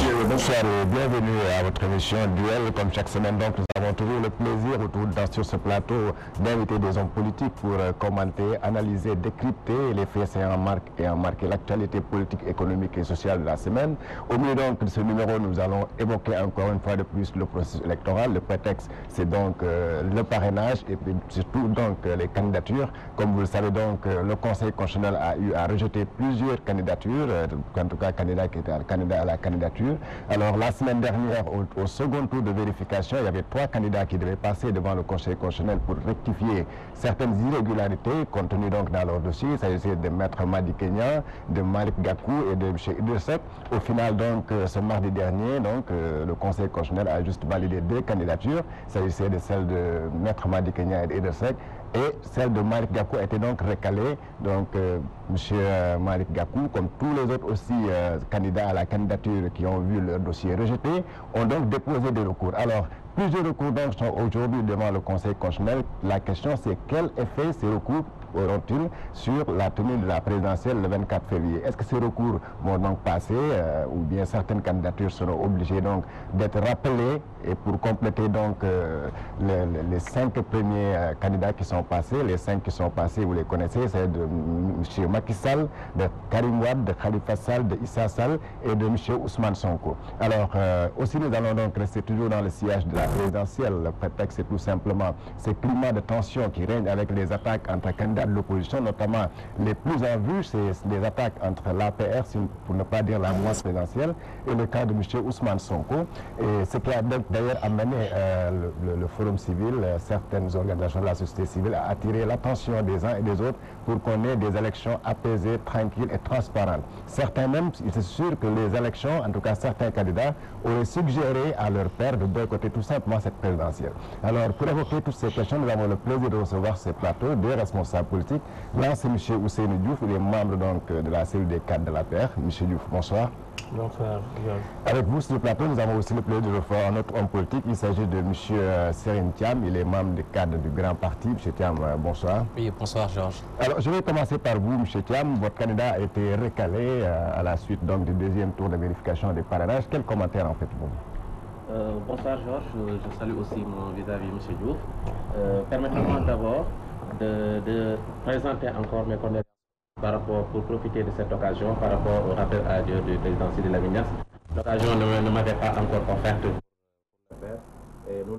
Bonsoir et bienvenue à votre émission Duel. Comme chaque semaine, donc, nous avons toujours le plaisir sur ce plateau d'inviter des hommes politiques pour commenter, analyser, décrypter les faits et en marquer l'actualité politique, économique et sociale de la semaine. Au milieu donc de ce numéro, nous allons évoquer encore une fois de plus le processus électoral. Le prétexte, c'est donc le parrainage et puis surtout donc les candidatures. Comme vous le savez donc, le Conseil constitutionnel a eu à rejeter plusieurs candidatures, en tout cas candidats qui étaient candidats à la candidature. Alors la semaine dernière, au second tour de vérification, il y avait 3 candidats qui devaient passer devant le Conseil constitutionnel pour rectifier certaines irrégularités contenues donc dans leur dossier. Il s'agissait de Maître Madi Kenya, de Malik Gakou et de M. Idriss Seck. Au final donc, ce mardi dernier, donc, le Conseil constitutionnel a juste validé 2 candidatures. Il s'agissait de celle de Maître Madi Kenya et d'Idriss Seck. Et celle de Malik Gakou a été donc recalée. Donc, M. Malik Gakou, comme tous les autres aussi candidats à la candidature qui ont vu leur dossier rejeté, ont donc déposé des recours. Alors, plusieurs recours donc sont aujourd'hui devant le Conseil constitutionnel. La question, c'est quel effet ces recours auront-ils sur la tenue de la présidentielle le 24 février. Est-ce que ces recours vont donc passer ou bien certaines candidatures seront obligées donc d'être rappelées et pour compléter donc les 5 premiers candidats qui sont passés. Les 5 qui sont passés, vous les connaissez, c'est de M. Macky Sall, de Karim Wade, de Khalifa Sall, de Issa Sall et de M. Ousmane Sonko. Alors aussi nous allons donc rester toujours dans le sillage de la présidentielle. Le prétexte c'est tout simplement ce climat de tension qui règne avec les attaques entre candidats de l'opposition, notamment les plus en vue, c'est les attaques entre l'APR, pour ne pas dire la moisse présidentielle, et le cas de M. Ousmane Sonko. Et ce qui a d'ailleurs amené le Forum civil, certaines organisations de la société civile à attirer l'attention des uns et des autres pour qu'on ait des élections apaisées, tranquilles et transparentes. Certains même, c'est sûr que les élections, en tout cas certains candidats, auraient suggéré à leur père de boycotter tout simplement cette présidentielle. Alors pour évoquer toutes ces questions, nous avons le plaisir de recevoir ces plateaux, 2 responsables politiques. Là, c'est M. Ousseynou Diouf, il est membre donc, de la cellule des cadres de l'APR. M. Diouf, bonsoir. Bonsoir. Avec vous sur le plateau, nous avons aussi le plaisir de recevoir un autre homme politique. Il s'agit de M. Serine Thiam, il est membre du cadre du Grand Parti. M. Thiam, bonsoir. Oui, bonsoir Georges. Alors, je vais commencer par vous, M. Thiam. Votre candidat a été recalé à la suite donc, du 2e tour de vérification des parrainages. Quel commentaire en faites-vous? Bonsoir Georges, je salue aussi mon vis-à-vis M. Diouf. Permettez-moi d'abord de présenter encore mes condoléances pour profiter de cette occasion par rapport au rappel à Dieu du président Sidi Lamine Niasse. L'occasion ne m'avait pas encore offerte pour le faire et nous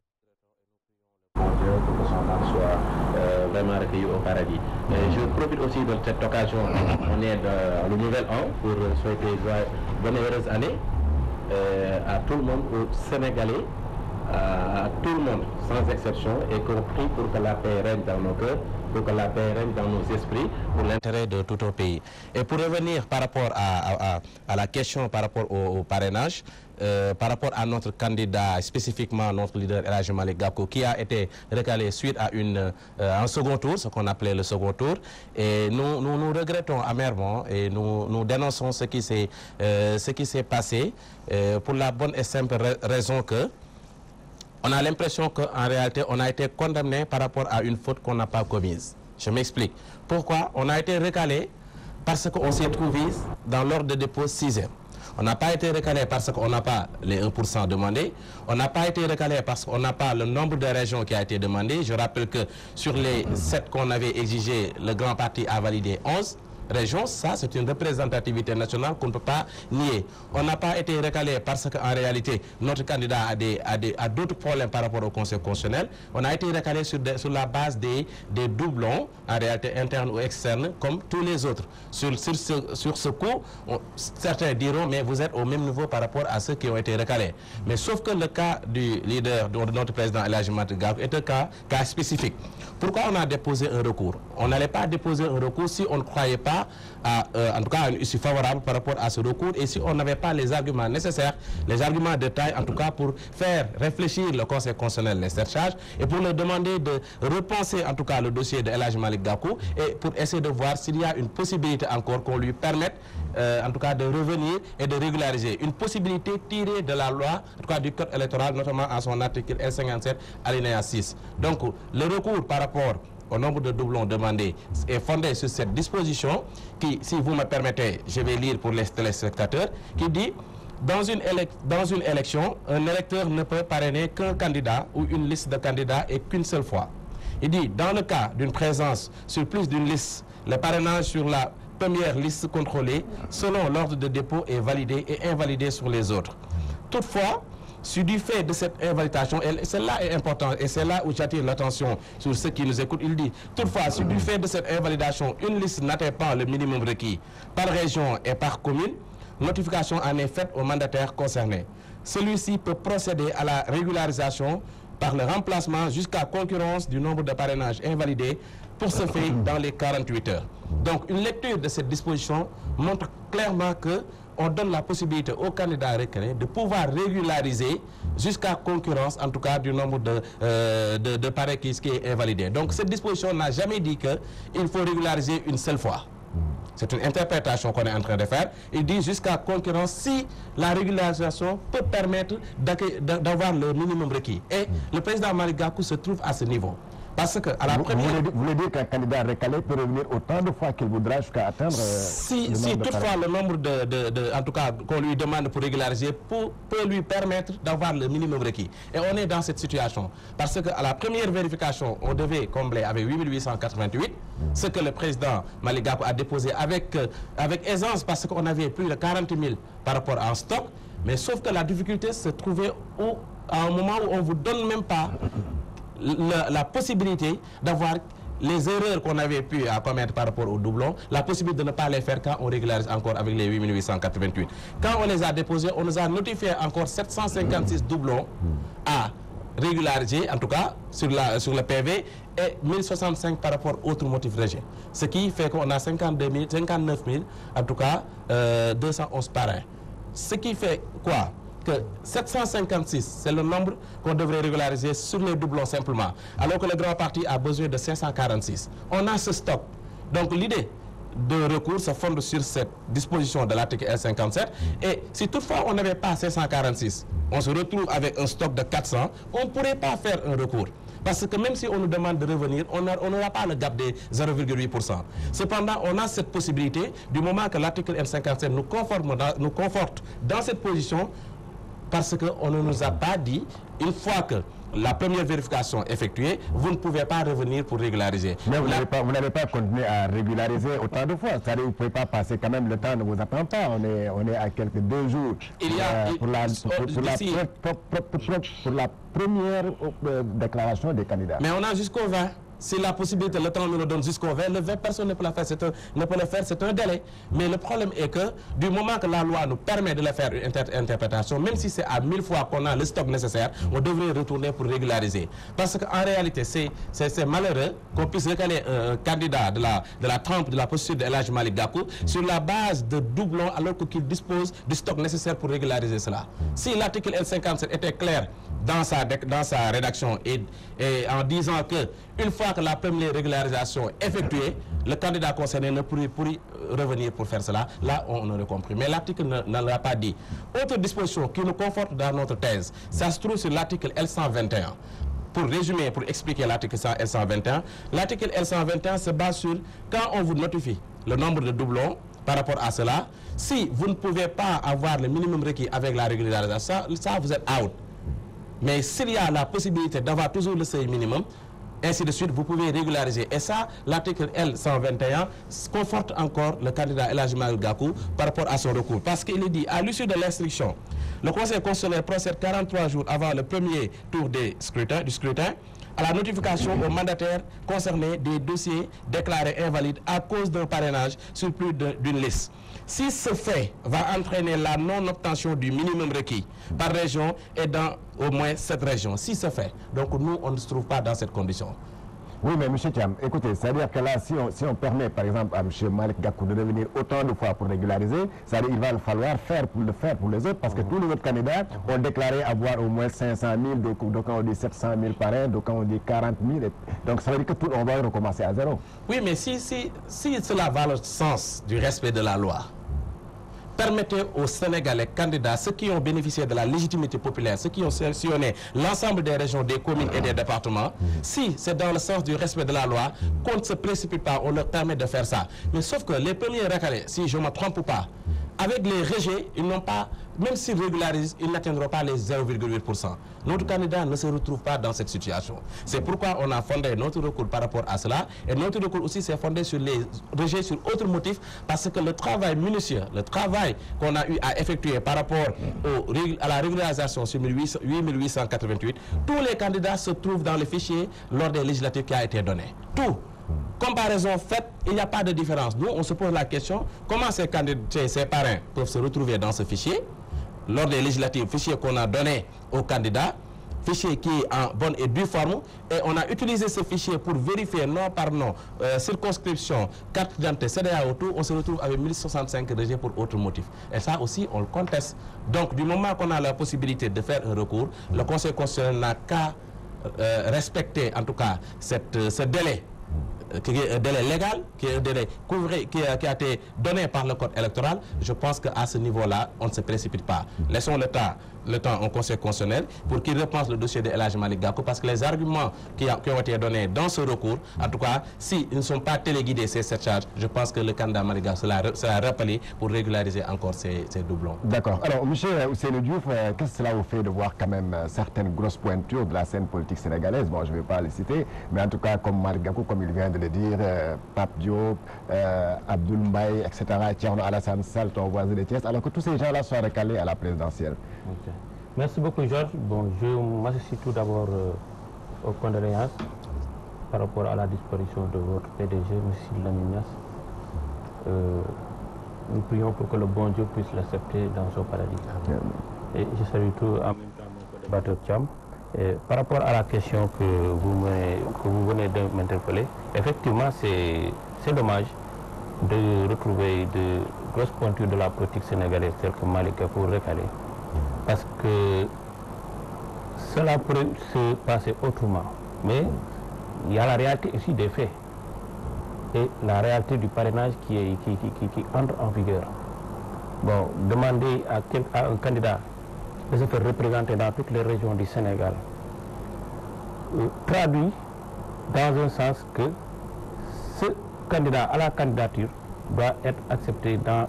prions Dieu pour que son âme soit vraiment recueillie au paradis. Et je profite aussi de cette occasion, on est dans le nouvel an pour souhaiter bonne et heureuse année à tout le monde, aux Sénégalais, à tout le monde, sans exception, et qu'on prie pour que la paix règne dans nos cœurs, pour que la paix règne dans nos esprits, pour l'intérêt de tout un pays. Et pour revenir par rapport à la question par rapport au parrainage, par rapport à notre candidat, spécifiquement notre leader El Hadji Malick Gakou, qui a été recalé suite à un second tour, ce qu'on appelait le second tour. Et nous regrettons amèrement et nous dénonçons ce qui s'est passé pour la bonne et simple raison que on a l'impression qu'en réalité, on a été condamné par rapport à une faute qu'on n'a pas commise. Je m'explique. Pourquoi? On a été recalé parce qu'on s'est trouvé dans l'ordre de dépôt 6e. On n'a pas été recalé parce qu'on n'a pas les 1% demandés. On n'a pas été recalé parce qu'on n'a pas le nombre de régions qui a été demandé. Je rappelle que sur les 7 qu'on avait exigé, le Grand Parti a validé 11 régions. Ça, c'est une représentativité nationale qu'on ne peut pas nier. On n'a pas été recalé parce qu'en réalité, notre candidat a d'autres problèmes par rapport au Conseil constitutionnel. On a été recalé sur la base des doublons, en réalité interne ou externe, comme tous les autres. Sur ce coup, certains diront, mais vous êtes au même niveau par rapport à ceux qui ont été recalés. Mais sauf que le cas du leader, de notre président El Hadji Malick Gakou, est un cas spécifique. Pourquoi on a déposé un recours? On n'allait pas déposer un recours si on ne croyait pas en tout cas à une issue favorable par rapport à ce recours et si on n'avait pas les arguments nécessaires, les arguments de taille en tout cas pour faire réfléchir le Conseil constitutionnel, les charges et pour leur demander de repenser en tout cas le dossier de El Hadji Malick Gakou et pour essayer de voir s'il y a une possibilité encore qu'on lui permette en tout cas de revenir et de régulariser. Une possibilité tirée de la loi, en tout cas du code électoral, notamment en son article L57 alinéa 6. Donc le recours par rapport au nombre de doublons demandés est fondé sur cette disposition qui, si vous me permettez, je vais lire pour les téléspectateurs, qui dit dans une élection, un électeur ne peut parrainer qu'un candidat ou une liste de candidats et qu'une seule fois. Il dit, dans le cas d'une présence sur plus d'une liste, le parrainage sur la première liste contrôlée, selon l'ordre de dépôt, est validé et invalidé sur les autres. Toutefois, si du fait de cette invalidation, et celle-là est importante, et c'est là où j'attire l'attention sur ceux qui nous écoutent, il dit, toutefois, si du fait de cette invalidation, une liste n'atteint pas le minimum requis par région et par commune, notification en est faite au mandataire concerné. Celui-ci peut procéder à la régularisation par le remplacement jusqu'à concurrence du nombre de parrainages invalidés pour ce fait dans les 48 heures. Donc, une lecture de cette disposition montre clairement que on donne la possibilité aux candidats requérés de pouvoir régulariser jusqu'à concurrence, en tout cas, du nombre de parrains qui est invalidé. Donc, cette disposition n'a jamais dit qu'il faut régulariser une seule fois. C'est une interprétation qu'on est en train de faire. Il dit jusqu'à concurrence si la régularisation peut permettre d'avoir le minimum requis. Et le président Malick Gakou se trouve à ce niveau. Parce que à la première... Vous voulez dire qu'un candidat recalé peut revenir autant de fois qu'il voudra jusqu'à atteindre... Si toutefois le nombre en tout cas, qu'on lui demande pour régulariser peut lui permettre d'avoir le minimum requis. Et on est dans cette situation. Parce qu'à la première vérification, on devait combler avec 8888, ce que le président Malick Gakou a déposé avec aisance parce qu'on avait plus de 40 000 par rapport à un stock. Mais sauf que la difficulté se trouvait à un moment où on ne vous donne même pas la possibilité d'avoir les erreurs qu'on avait pu commettre par rapport au doublon, la possibilité de ne pas les faire quand on régularise encore avec les 8888. Quand on les a déposés, on nous a notifié encore 756 doublons à régulariser, en tout cas sur le PV, et 1065 par rapport aux autres motifs rejet. Ce qui fait qu'on a 59 000, en tout cas 211 parrains. Ce qui fait quoi? Que 756, c'est le nombre qu'on devrait régulariser sur les doublons simplement, alors que le grand parti a besoin de 546. On a ce stock. Donc l'idée de recours se fonde sur cette disposition de l'article L57. Et si toutefois on n'avait pas 546, on se retrouve avec un stock de 400, on ne pourrait pas faire un recours. Parce que même si on nous demande de revenir, on n'aura pas le gap des 0,8%. Cependant, on a cette possibilité, du moment que l'article L57 nous conforte dans cette position, parce qu'on ne nous a pas dit, une fois que la première vérification effectuée, vous ne pouvez pas revenir pour régulariser. Mais vous n'avez pas continué à régulariser autant de fois. C'est-à-dire que vous ne pouvez pas passer quand même, le temps ne vous attend pas. On est à quelques 2 jours pour la première déclaration des candidats. Mais on a jusqu'au 20. Si la possibilité, le temps nous le donne jusqu'au 20, le 20, personne ne peut le faire, c'est un délai. Mais le problème est que, du moment que la loi nous permet de le faire une interprétation, même si c'est à 1000 fois qu'on a le stock nécessaire, on devrait retourner pour régulariser. Parce qu'en réalité, c'est malheureux qu'on puisse recaler un candidat de la trempe de la posture de El Hadji Malick Gakou sur la base de doublons alors qu'il dispose du stock nécessaire pour régulariser cela. Si l'article L57 était clair dans sa rédaction et en disant que une fois que la première régularisation est effectuée, le candidat concerné ne pourrait revenir pour faire cela. Là, on aurait compris. Mais l'article ne l'a pas dit. Autre disposition qui nous conforte dans notre thèse, ça se trouve sur l'article L121. Pour résumer, pour expliquer l'article L121, l'article L121 se base sur quand on vous notifie le nombre de doublons par rapport à cela, si vous ne pouvez pas avoir le minimum requis avec la régularisation, ça vous êtes out. Mais s'il y a la possibilité d'avoir toujours le seuil minimum, ainsi de suite, vous pouvez régulariser. Et ça, l'article L121 conforte encore le candidat El Hadji Malick Gakou par rapport à son recours. Parce qu'il est dit, à l'issue de l'instruction, le Conseil constitutionnel procède 43 jours avant le premier tour du scrutin à la notification aux mandataires concernés des dossiers déclarés invalides à cause d'un parrainage sur plus d'une liste. Si ce fait va entraîner la non-obtention du minimum requis par région et dans au moins 7 régions, si ce fait, donc nous, on ne se trouve pas dans cette condition. Oui, mais M. Thiam, écoutez, c'est-à-dire que là, si on permet, par exemple, à M. Malick Gakou de revenir autant de fois pour régulariser, c'est-à-dire qu'il va falloir le faire pour les autres, parce que tous les autres candidats ont déclaré avoir au moins 500 000, donc on dit 700 000 parrains, donc on dit 40 000. Donc ça veut dire que on va recommencer à zéro. Oui, mais si cela va le sens du respect de la loi, permettez aux Sénégalais candidats, ceux qui ont bénéficié de la légitimité populaire, ceux qui ont sélectionné l'ensemble des régions, des communes et des départements, si c'est dans le sens du respect de la loi, qu'on ne se précipite pas, on leur permet de faire ça. Mais sauf que les premiers recalés, si je ne me trompe pas, avec les rejets, ils n'ont pas, même s'ils régularisent, ils n'atteindront pas les 0,8%. Notre candidat ne se retrouve pas dans cette situation. C'est pourquoi on a fondé notre recours par rapport à cela. Et notre recours aussi s'est fondé sur les rejets sur autres motifs, parce que le travail minutieux, le travail qu'on a eu à effectuer par rapport à la régularisation sur 8888, tous les candidats se trouvent dans le fichier lors des législatives qui a été donné. Tout. Comparaison faite, il n'y a pas de différence. Nous, on se pose la question, comment ces parrains peuvent se retrouver dans ce fichier, lors des législatives, fichier qu'on a donné aux candidats, fichier qui est en bonne et due forme, et on a utilisé ce fichier pour vérifier nom par nom, circonscription, carte d'identité, CEDEAO, tout, on se retrouve avec 1065 rejets pour autres motifs. Et ça aussi, on le conteste. Donc, du moment qu'on a la possibilité de faire un recours, le Conseil constitutionnel n'a qu'à respecter, en tout cas, ce délai, qui est un délai légal, qui est un délai qui a été donné par le code électoral. Je pense qu'à ce niveau-là, on ne se précipite pas. Laissons le temps au Conseil constitutionnel pour qu'il repense le dossier de El Hadji Malick Gakou, parce que les arguments qui ont été donnés dans ce recours, en tout cas, s'ils ne sont pas téléguidés ces 7 charges, je pense que le candidat Malick Gakou sera rappelé pour régulariser encore ces doublons. D'accord. Alors, M. Ousseynou Diouf, qu'est-ce que cela vous fait de voir quand même certaines grosses pointures de la scène politique sénégalaise? Bon, je ne vais pas les citer, mais en tout cas, comme Malick Gakou, comme il vient de le dire, Pape Diop, Abdoul Mbaye, etc., Thierno Alassane Sall, ton voisin de Thiès, alors que tous ces gens-là sont recalés à la présidentielle. Okay. Merci beaucoup, Georges. Bon, je m'associe tout d'abord aux condoléances par rapport à la disparition de votre PDG, M. Lamine Niasse. Nous prions pour que le bon Dieu puisse l'accepter dans son paradis. Et je salue tout en même temps mon co-débatteur Thiam. Par rapport à la question que vous venez de m'interpeller, effectivement, c'est dommage de retrouver de grosses pointures de la politique sénégalaise telles que Malick Gakou recalé. Parce que cela pourrait se passer autrement. Mais il y a la réalité aussi des faits. Et la réalité du parrainage qui entre en vigueur. Bon, demander à un candidat de se faire représenter dans toutes les régions du Sénégal traduit dans un sens que ce candidat à la candidature doit être accepté dans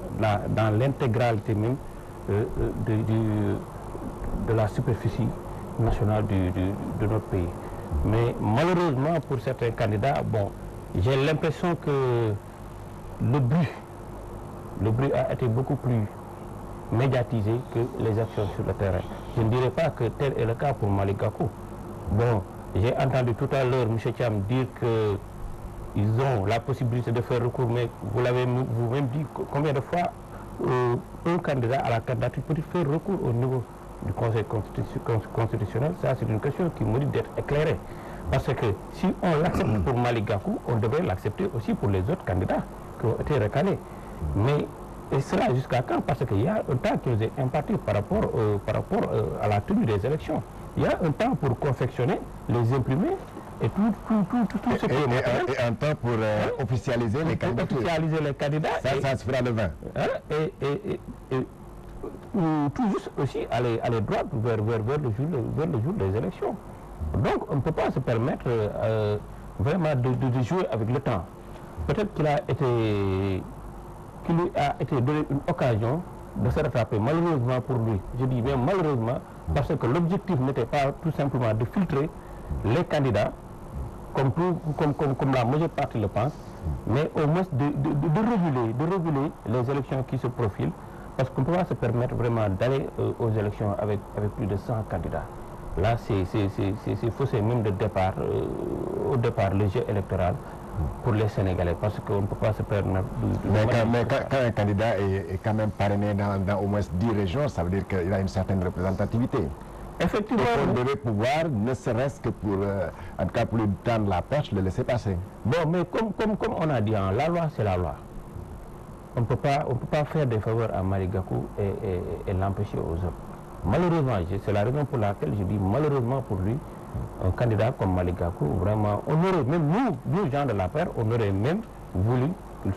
l'intégralité même de la superficie nationale de notre pays. Mais malheureusement pour certains candidats, bon, j'ai l'impression que le bruit a été beaucoup plus médiatisé que les actions sur le terrain. Je ne dirais pas que tel est le cas pour Malick Gakou. Bon, j'ai entendu tout à l'heure M. Thiam dire qu'ils ont la possibilité de faire recours, mais vous l'avez vous-même dit combien de fois un candidat à la candidature peut faire recours au niveau du Conseil constitutionnel. Ça, c'est une question qui mérite d'être éclairée. Parce que si on l'accepte pour Malick Gakou, on devrait l'accepter aussi pour les autres candidats qui ont été recalés. Mais et cela jusqu'à quand? Parce qu'il y a un temps qui nous est imparti par rapport à la tenue des élections. Il y a un temps pour confectionner, les imprimer et tout ce qui est matériel. Et un temps pour officialiser les candidats. Officialiser les candidats. Ça se fera le 20. Et tout juste aussi aller droit vers le jour des élections. Donc on ne peut pas se permettre vraiment de jouer avec le temps. Peut-être qu'il lui a été donné une occasion de se rattraper, malheureusement pour lui. Je dis bien malheureusement, parce que l'objectif n'était pas tout simplement de filtrer les candidats, comme la majeure partie le pense, mais au moins de réguler les élections qui se profilent, parce qu'on ne peut pas se permettre vraiment d'aller aux élections avec plus de 100 candidats. Là, c'est faussé même de départ, au départ, le jeu électoral pour les Sénégalais, parce qu'on ne peut pas se permettre mais quand un candidat est quand même parrainé dans au moins 10 régions, ça veut dire qu'il a une certaine représentativité. Effectivement. On devait pouvoir, ne serait-ce que pour, en tout cas pour lui tendre la perche, le laisser passer. Bon, mais comme on a dit, hein, la loi, c'est la loi. On ne peut pas faire des faveurs à Malick Gakou et l'empêcher aux autres. Malheureusement, c'est la raison pour laquelle je dis malheureusement pour lui, un candidat comme Malick Gakou, vraiment, on aurait même, nous gens de la paire, on aurait même voulu qu'il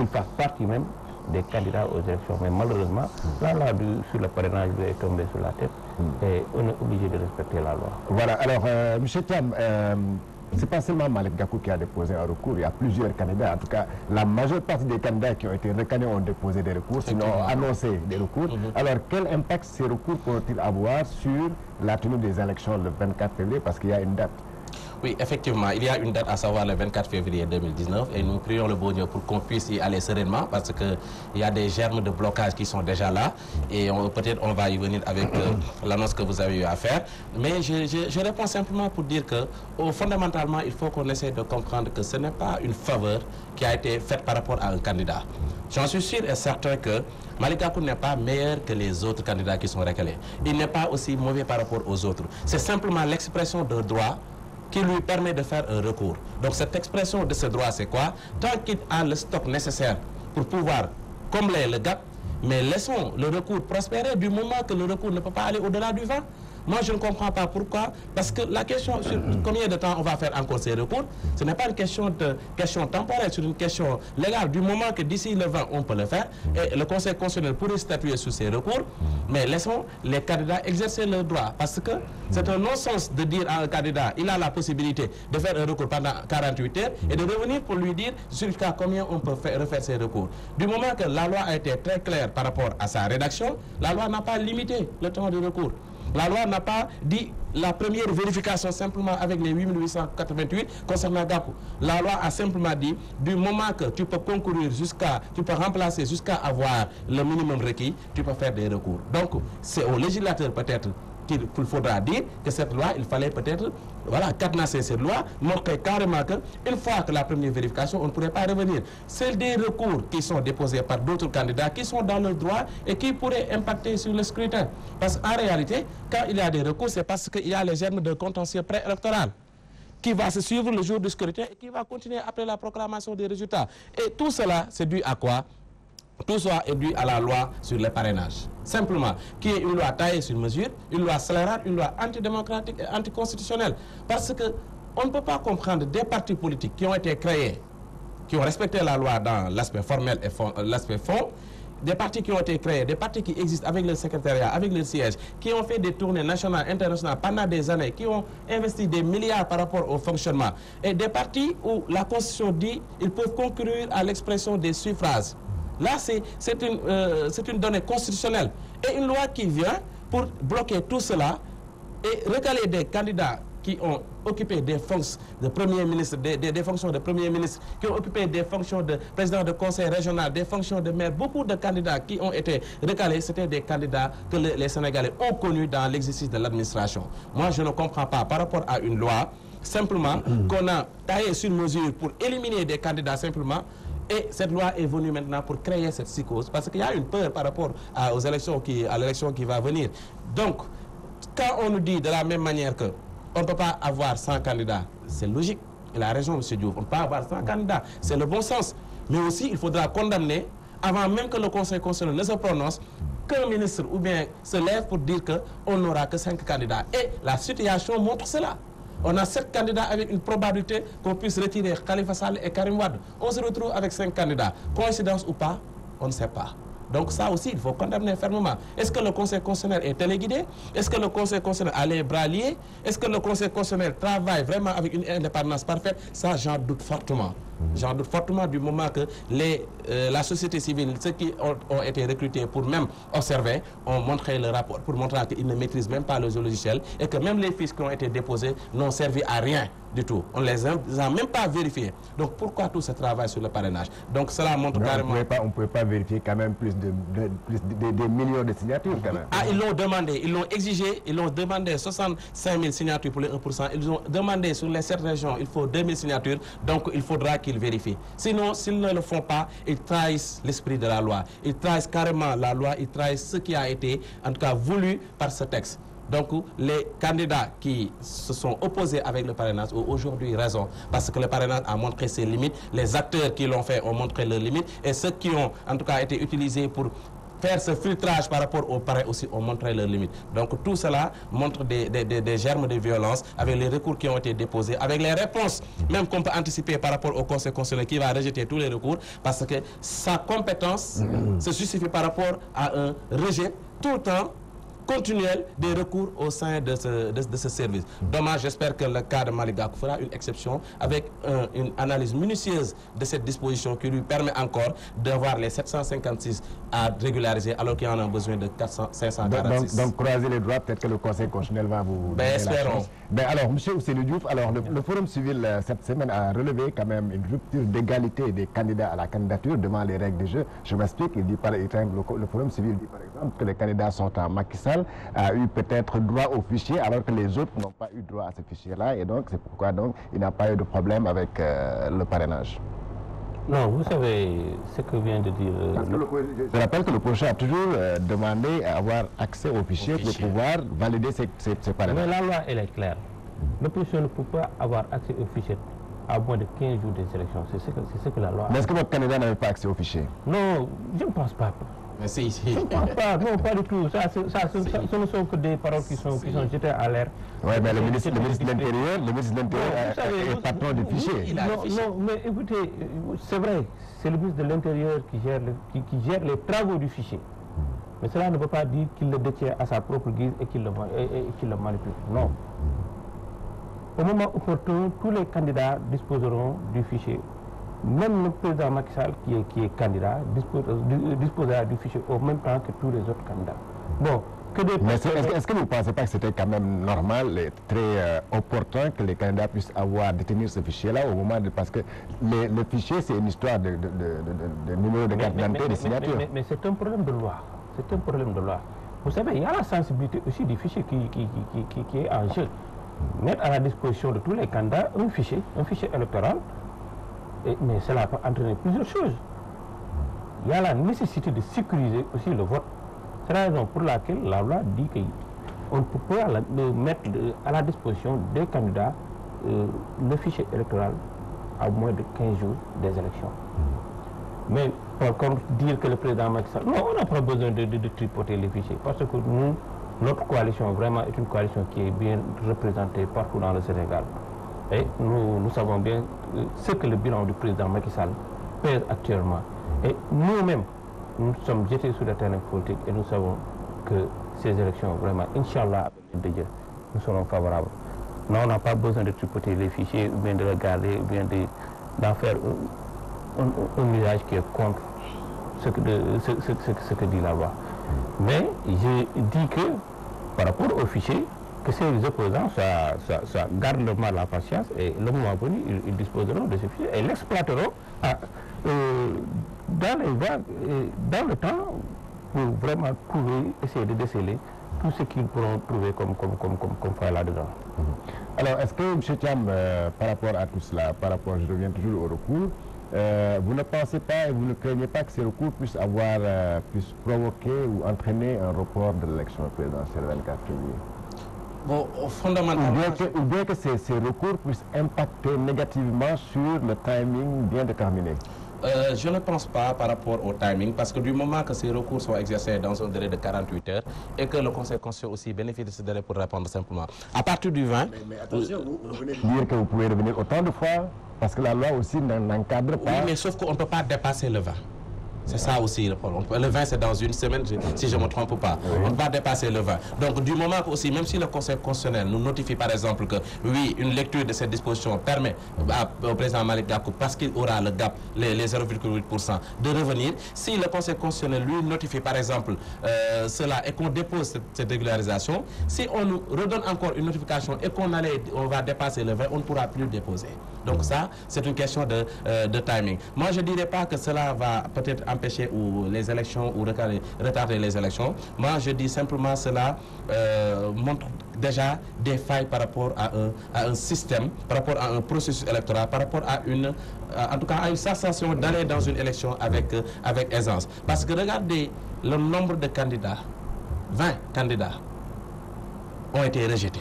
fasse partie même des candidats aux élections. Mais malheureusement, la loi sur le parrainage est tombée sur la tête et on est obligé de respecter la loi. Voilà, alors, M. Thiam, c'est pas seulement Malick Gakou qui a déposé un recours, il y a plusieurs candidats. En tout cas, la majeure partie des candidats qui ont été recalés ont déposé des recours, sinon ont annoncé des recours. Alors, quel impact ces recours pourront-ils avoir sur la tenue des élections le 24 février, parce qu'il y a une date? Oui, effectivement, il y a une date, à savoir le 24 février 2019, et nous prions le bon Dieu pour qu'on puisse y aller sereinement, parce qu'il y a des germes de blocage qui sont déjà là, et peut-être on va y venir avec l'annonce que vous avez eu à faire. Mais je réponds simplement pour dire que, fondamentalement, il faut qu'on essaie de comprendre que ce n'est pas une faveur qui a été faite par rapport à un candidat. J'en suis sûr et certain que Malick Gakou n'est pas meilleur que les autres candidats qui sont recalés. Il n'est pas aussi mauvais par rapport aux autres. C'est simplement l'expression de droit qui lui permet de faire un recours. Donc cette expression de ce droit, c'est quoi? Tant qu'il a le stock nécessaire pour pouvoir combler le gap, mais laissons le recours prospérer du moment que le recours ne peut pas aller au-delà du 20. Moi, je ne comprends pas pourquoi. Parce que la question sur combien de temps on va faire encore ces recours, ce n'est pas une question temporelle, c'est une question légale. Du moment que d'ici le 20, on peut le faire, et le Conseil constitutionnel pourrait statuer sur ces recours, mais laissons les candidats exercer leur droit. Parce que c'est un non-sens de dire à un candidat, il a la possibilité de faire un recours pendant 48 heures et de revenir pour lui dire jusqu'à combien on peut refaire ces recours. Du moment que la loi a été très claire par rapport à sa rédaction, la loi n'a pas limité le temps de recours. La loi n'a pas dit la première vérification simplement avec les 8888 concernant Gakou. La loi a simplement dit du moment que tu peux concourir tu peux remplacer jusqu'à avoir le minimum requis, tu peux faire des recours. Donc c'est au législateur peut-être qu'il faudra dire que cette loi, il fallait peut-être cadenasser cette loi, montrer carrément qu'une fois que la première vérification, on ne pourrait pas revenir. C'est des recours qui sont déposés par d'autres candidats qui sont dans le droit et qui pourraient impacter sur le scrutin. Parce qu'en réalité, quand il y a des recours, c'est parce qu'il y a les germes de contentieux préélectoral qui va se suivre le jour du scrutin et qui va continuer après la proclamation des résultats. Et tout cela, c'est dû à quoi? Tout ça est dû à la loi sur le parrainage. Simplement, qui est une loi taillée sur mesure, une loi scélérate, une loi antidémocratique et anticonstitutionnelle. Parce qu'on ne peut pas comprendre des partis politiques qui ont été créés, qui ont respecté la loi dans l'aspect formel et l'aspect fond, des partis qui ont été créés, des partis qui existent avec le secrétariat, avec le siège, qui ont fait des tournées nationales, internationales pendant des années, qui ont investi des milliards par rapport au fonctionnement. Et des partis où la Constitution dit qu'ils peuvent concourir à l'expression des suffrages. Là, c'est une donnée constitutionnelle. Et une loi qui vient pour bloquer tout cela et recaler des candidats qui ont occupé des fonctions de Premier ministre, des fonctions de Premier ministre, qui ont occupé des fonctions de président de conseil régional, des fonctions de maire. Beaucoup de candidats qui ont été recalés, c'était des candidats que les Sénégalais ont connus dans l'exercice de l'administration. Moi, je ne comprends pas par rapport à une loi, simplement, qu'on a taillé sur mesure pour éliminer des candidats simplement. Et cette loi est venue maintenant pour créer cette psychose, parce qu'il y a une peur par rapport à l'élection qui va venir. Donc, quand on nous dit de la même manière que on ne peut pas avoir 100 candidats, c'est logique. Il a raison, M. Diouf, on ne peut pas avoir 100 candidats. C'est le bon sens. Mais aussi, il faudra condamner, avant même que le Conseil constitutionnel ne se prononce, qu'un ministre ou bien se lève pour dire qu'on n'aura que 5 candidats. Et la situation montre cela. On a 7 candidats avec une probabilité qu'on puisse retirer Khalifa Sall et Karim Wade. On se retrouve avec 5 candidats. Coïncidence ou pas, on ne sait pas. Donc ça aussi, il faut condamner fermement. Est-ce que le Conseil constitutionnel est téléguidé? Est-ce que le Conseil constitutionnel a les bras liés? Est-ce que le Conseil constitutionnel travaille vraiment avec une indépendance parfaite? Ça, j'en doute fortement. J'en doute fortement du moment que la société civile, ceux qui ont été recrutés pour même observer, ont montré le rapport pour montrer qu'ils ne maîtrisent même pas le logiciel et que même les fiches qui ont été déposées n'ont servi à rien du tout. On ne les a même pas vérifiés. Donc pourquoi tout ce travail sur le parrainage? Donc cela montre carrément... On ne pouvait pas vérifier quand même plus de millions de signatures quand même. Ah, ils l'ont demandé, ils l'ont exigé, ils l'ont demandé 65 000 signatures pour les 1%. Ils ont demandé sur les 7 régions, il faut 2000 signatures. Donc il faudra qu'ils vérifient. Sinon, s'ils ne le font pas, ils trahissent l'esprit de la loi. Ils trahissent carrément la loi, ils trahissent ce qui a été, en tout cas, voulu par ce texte. Donc, les candidats qui se sont opposés avec le parrainage ont aujourd'hui raison, parce que le parrainage a montré ses limites, les acteurs qui l'ont fait ont montré leurs limites, et ceux qui ont, en tout cas, été utilisés pour faire ce filtrage par rapport au parrain aussi ont montré leurs limites. Donc tout cela montre des germes de violence avec les recours qui ont été déposés, avec les réponses même qu'on peut anticiper par rapport au Conseil constitutionnel qui va rejeter tous les recours parce que sa compétence se justifie par rapport à un rejet tout le temps continuelle des recours au sein de ce service. Dommage, j'espère que le cas de Malick Gakou fera une exception avec une analyse minutieuse de cette disposition qui lui permet encore d'avoir les 756 à régulariser alors qu'il y en a besoin de 546. Donc croisez les doigts, peut-être que le Conseil constitutionnel va vous donner espérons. la chance. Alors, M. Ousseynou Diouf, alors le Forum civil cette semaine a relevé quand même une rupture d'égalité des candidats à la candidature devant les règles du jeu. Je m'explique, il dit par exemple, le Forum civil dit par exemple que les candidats sont à Macky Sall, a eu peut-être droit au fichier alors que les autres n'ont pas eu droit à ce fichier-là et donc c'est pourquoi donc il n'a pas eu de problème avec le parrainage. Non, vous savez ce que vient de dire... Je rappelle que l'opposition a toujours demandé à avoir accès au fichier pour pouvoir valider ses parrainages. Mais la loi, elle est claire. L'opposition ne peut pas avoir accès au fichier à moins de 15 jours des élections. C'est ce que la loi... Mais est-ce que votre candidat n'avait pas accès au fichier? Non, je ne pense pas. Mais si. Je ne pense pas, non, pas du tout. Ce ne sont que des paroles qui sont jetées à l'air. Oui, mais le ministre de l'Intérieur est patron du fichier. Non, mais écoutez, c'est vrai, c'est le ministre de l'Intérieur qui gère les travaux du fichier. Mais cela ne veut pas dire qu'il le détient à sa propre guise et qu'il le manipule. Non. Au moment opportun, tous les candidats disposeront du fichier. Même le président Macky Sall, qui est candidat, disposera du fichier au même temps que tous les autres candidats. Bon, mais est-ce que vous ne pensez pas que c'était quand même normal et très opportun que les candidats puissent détenir ce fichier-là au moment de... Parce que le fichier, c'est une histoire de numéro de carte d'identité, de signature. Mais c'est un problème de loi. C'est un problème de loi. Vous savez, il y a la sensibilité aussi du fichier qui est en jeu. Mettre à la disposition de tous les candidats un fichier électoral, mais cela peut entraîner plusieurs choses. Il y a la nécessité de sécuriser aussi le vote. C'est la raison pour laquelle la loi dit qu'on ne peut pas mettre à la disposition des candidats le fichier électoral à moins de 15 jours des élections. Mais par contre, dire que le président Macky Sall... Non, on n'a pas besoin de tripoter les fichiers parce que nous, notre coalition vraiment est une coalition qui est bien représentée partout dans le Sénégal. Et nous savons bien ce que le bilan du président Macky Sall pèse actuellement. Et nous-mêmes, nous sommes jetés sur le terrain politique et nous savons que ces élections, vraiment, Inch'Allah, avec de Dieu, nous serons favorables. Non, on n'a pas besoin de tripoter les fichiers, ou bien de regarder, ou bien d'en faire un usage qui est contre ce que dit la loi. Mais je dis que, par rapport au fichier, que ces opposants gardent le mal la patience et le moment venu, ils disposeront de ce fichier et l'exploiteront dans le temps pour vraiment essayer de déceler tout ce qu'ils pourront trouver comme faille là-dedans. Alors, est-ce que, M. Thiam, par rapport à tout cela, je reviens toujours au recours, vous ne pensez pas et vous ne craignez pas que ces recours puissent provoquer ou entraîner un report de l'élection présidentielle 24 février? Bon, fondamentalement... Ou bien que ces recours puissent impacter négativement sur le timing bien déterminé? Je ne pense pas par rapport au timing, parce que du moment que ces recours sont exercés dans un délai de 48 heures et que le Conseil constitutionnel aussi bénéficie de ce délai pour répondre simplement. À partir du 20... Mais attention, vous venez de dire que vous pouvez revenir autant de fois, parce que la loi aussi n'encadre pas... Oui, mais sauf qu'on ne peut pas dépasser le 20. C'est ça aussi le problème. Le 20, c'est dans une semaine, si je ne me trompe pas. Oui. On ne va dépasser le 20. Donc, du moment que aussi, même si le Conseil constitutionnel nous notifie par exemple que, oui, une lecture de cette disposition permet au président Malick Gakou, parce qu'il aura le gap, les 0,8%, de revenir, si le Conseil constitutionnel lui notifie par exemple cela et qu'on dépose cette régularisation, si on nous redonne encore une notification et qu'on va dépasser le 20, on ne pourra plus déposer. Donc ça, c'est une question de timing. Moi, je ne dirais pas que cela va peut-être empêcher les élections ou retarder les élections. Moi, je dis simplement cela montre déjà des failles par rapport à un système, par rapport à un processus électoral, par rapport à en tout cas à une sensation d'aller dans une élection avec aisance. Parce que regardez le nombre de candidats, 20 candidats ont été rejetés.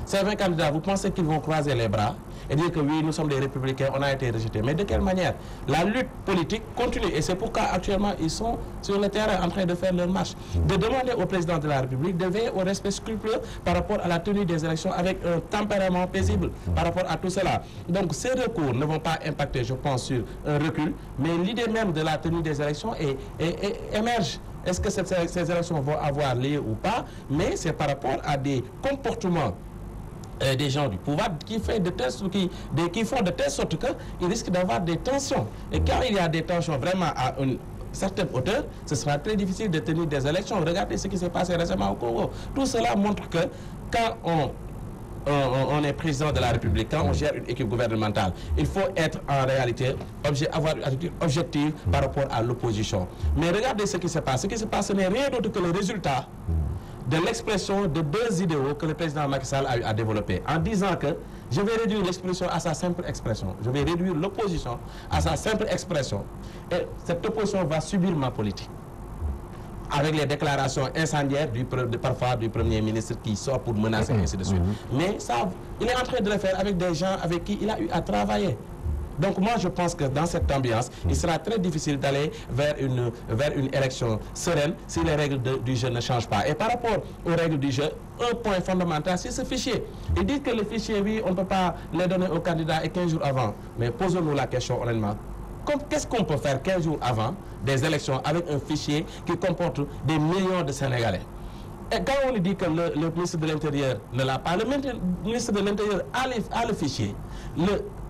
Ces 20 candidats, vous pensez qu'ils vont croiser les bras et dire que oui, nous sommes des républicains, on a été rejetés. Mais de quelle manière? La lutte politique continue et c'est pourquoi actuellement ils sont sur le terrain en train de faire leur marche. De demander au président de la République de veiller au respect scrupuleux par rapport à la tenue des élections avec un tempérament paisible par rapport à tout cela. Donc ces recours ne vont pas impacter, je pense, sur un recul, mais l'idée même de la tenue des élections émerge est-ce que ces élections vont avoir lieu ou pas, mais c'est par rapport à des comportements des gens du pouvoir qui font de telle sorte qu'ils risquent d'avoir des tensions. Et quand il y a des tensions vraiment à une certaine hauteur, ce sera très difficile de tenir des élections. Regardez ce qui s'est passé récemment au Congo. Tout cela montre que quand on est président de la République, quand on gère une équipe gouvernementale, il faut être en réalité, avoir une attitude objective par rapport à l'opposition. Mais regardez ce qui se passe. Ce qui se passe, ce n'est rien d'autre que le résultat de l'expression de deux idéaux que le président Macky Sall a eu à développer, en disant que je vais réduire l'expression à sa simple expression. Je vais réduire l'opposition à sa simple expression. Et cette opposition va subir ma politique. Avec les déclarations incendiaires parfois du Premier ministre qui sort pour menacer, ainsi de suite. Mais ça, il est en train de le faire avec des gens avec qui il a eu à travailler. Donc moi je pense que dans cette ambiance, il sera très difficile d'aller vers une élection sereine si les règles du jeu ne changent pas. Et par rapport aux règles du jeu, un point fondamental, c'est ce fichier. Ils disent que le fichier, oui, on ne peut pas les donner aux candidats et 15 jours avant. Mais posons-nous la question honnêtement. Qu'est-ce qu'on peut faire 15 jours avant des élections avec un fichier qui comporte des millions de Sénégalais? Et quand on lui dit que le ministre de l'Intérieur ne l'a pas, le ministre de l'Intérieur a le fichier.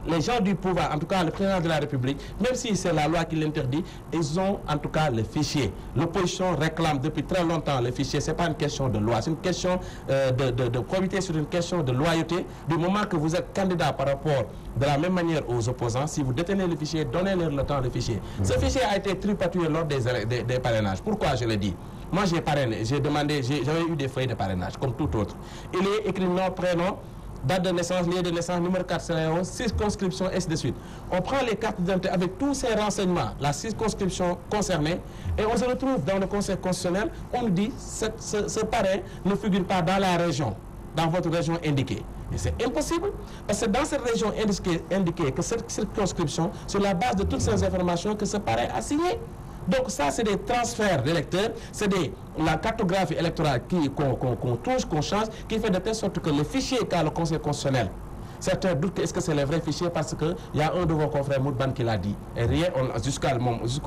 Les gens du pouvoir, en tout cas le président de la République, même si c'est la loi qui l'interdit, ils ont en tout cas le fichier. L'opposition réclame depuis très longtemps le fichier. Ce n'est pas une question de loi, c'est une question de probité sur une question de loyauté. Du moment que vous êtes candidat par rapport de la même manière aux opposants, si vous détenez le fichier, donnez-leur le temps le fichier. Ce fichier a été tripatouillé lors des parrainages. Pourquoi je le dis? Moi j'ai parrainé, j'avais eu des feuilles de parrainage comme tout autre. Il est écrit nom, prénom, date de naissance, lieu de naissance, numéro 401, circonscription, ainsi de suite. On prend les cartes d'identité avec tous ces renseignements, la circonscription concernée, et on se retrouve dans le Conseil constitutionnel, on nous dit ce parrain ne figure pas dans la région, dans votre région indiquée. Et c'est impossible, parce que dans cette région indiquée que cette circonscription, sur la base de toutes ces informations que ce parrain a signé. Donc ça, c'est des transferts d'électeurs, c'est la cartographie électorale qu'on touche, qu'on change, qui fait de telle sorte que le fichier qu'a le Conseil constitutionnel, certains doutent est-ce que c'est le vrai fichier parce qu'il y a un de vos confrères, Moudban, qui l'a dit. Et rien, jusqu'à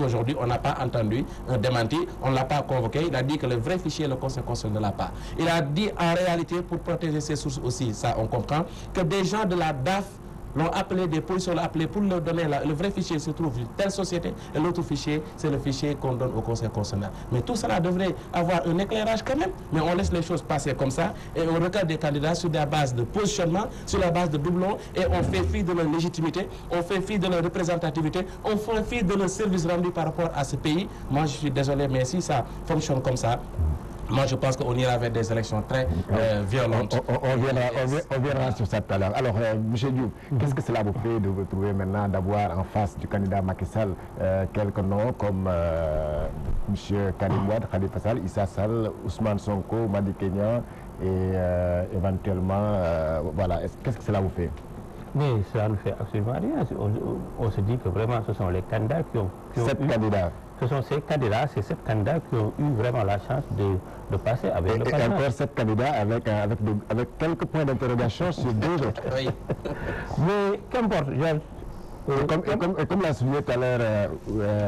aujourd'hui, on n'a pas entendu un démenti, on ne l'a pas convoqué. Il a dit que le vrai fichier, le Conseil constitutionnel ne l'a pas. Il a dit en réalité, pour protéger ses sources aussi, ça on comprend, que des gens de la DAF l'ont appelé, des policiers l'ont appelé pour leur donner le vrai fichier se trouve dans telle société et l'autre fichier, c'est le fichier qu'on donne au Conseil constitutionnel. Mais tout cela devrait avoir un éclairage quand même, mais on laisse les choses passer comme ça et on regarde des candidats sur la base de positionnement, sur la base de doublons et on fait fi de leur légitimité, on fait fi de leur représentativité, on fait fi de leur service rendu par rapport à ce pays. Moi je suis désolé, mais si ça fonctionne comme ça, moi, je pense qu'on ira vers des élections très violentes. On viendra sur ça tout à l'heure. Alors, M. Diouf, qu'est-ce que cela vous fait de vous trouver maintenant d'avoir en face du candidat Macky Sall quelques noms comme M. Karim Wade, Khalifa Sall, Issa Sall, Ousmane Sonko, Madi Kenya et éventuellement, voilà, qu'est-ce que cela vous fait? Mais ça ne fait absolument rien. On se dit que vraiment ce sont les candidats qui ont candidats. Ce sont ces candidats, c'est 7 candidats qui ont eu vraiment la chance de passer avec le parrainage. Et encore 7 candidats avec quelques points d'interrogation sur 2 autres. Oui. Mais qu'importe, comme l'a souligné tout à l'heure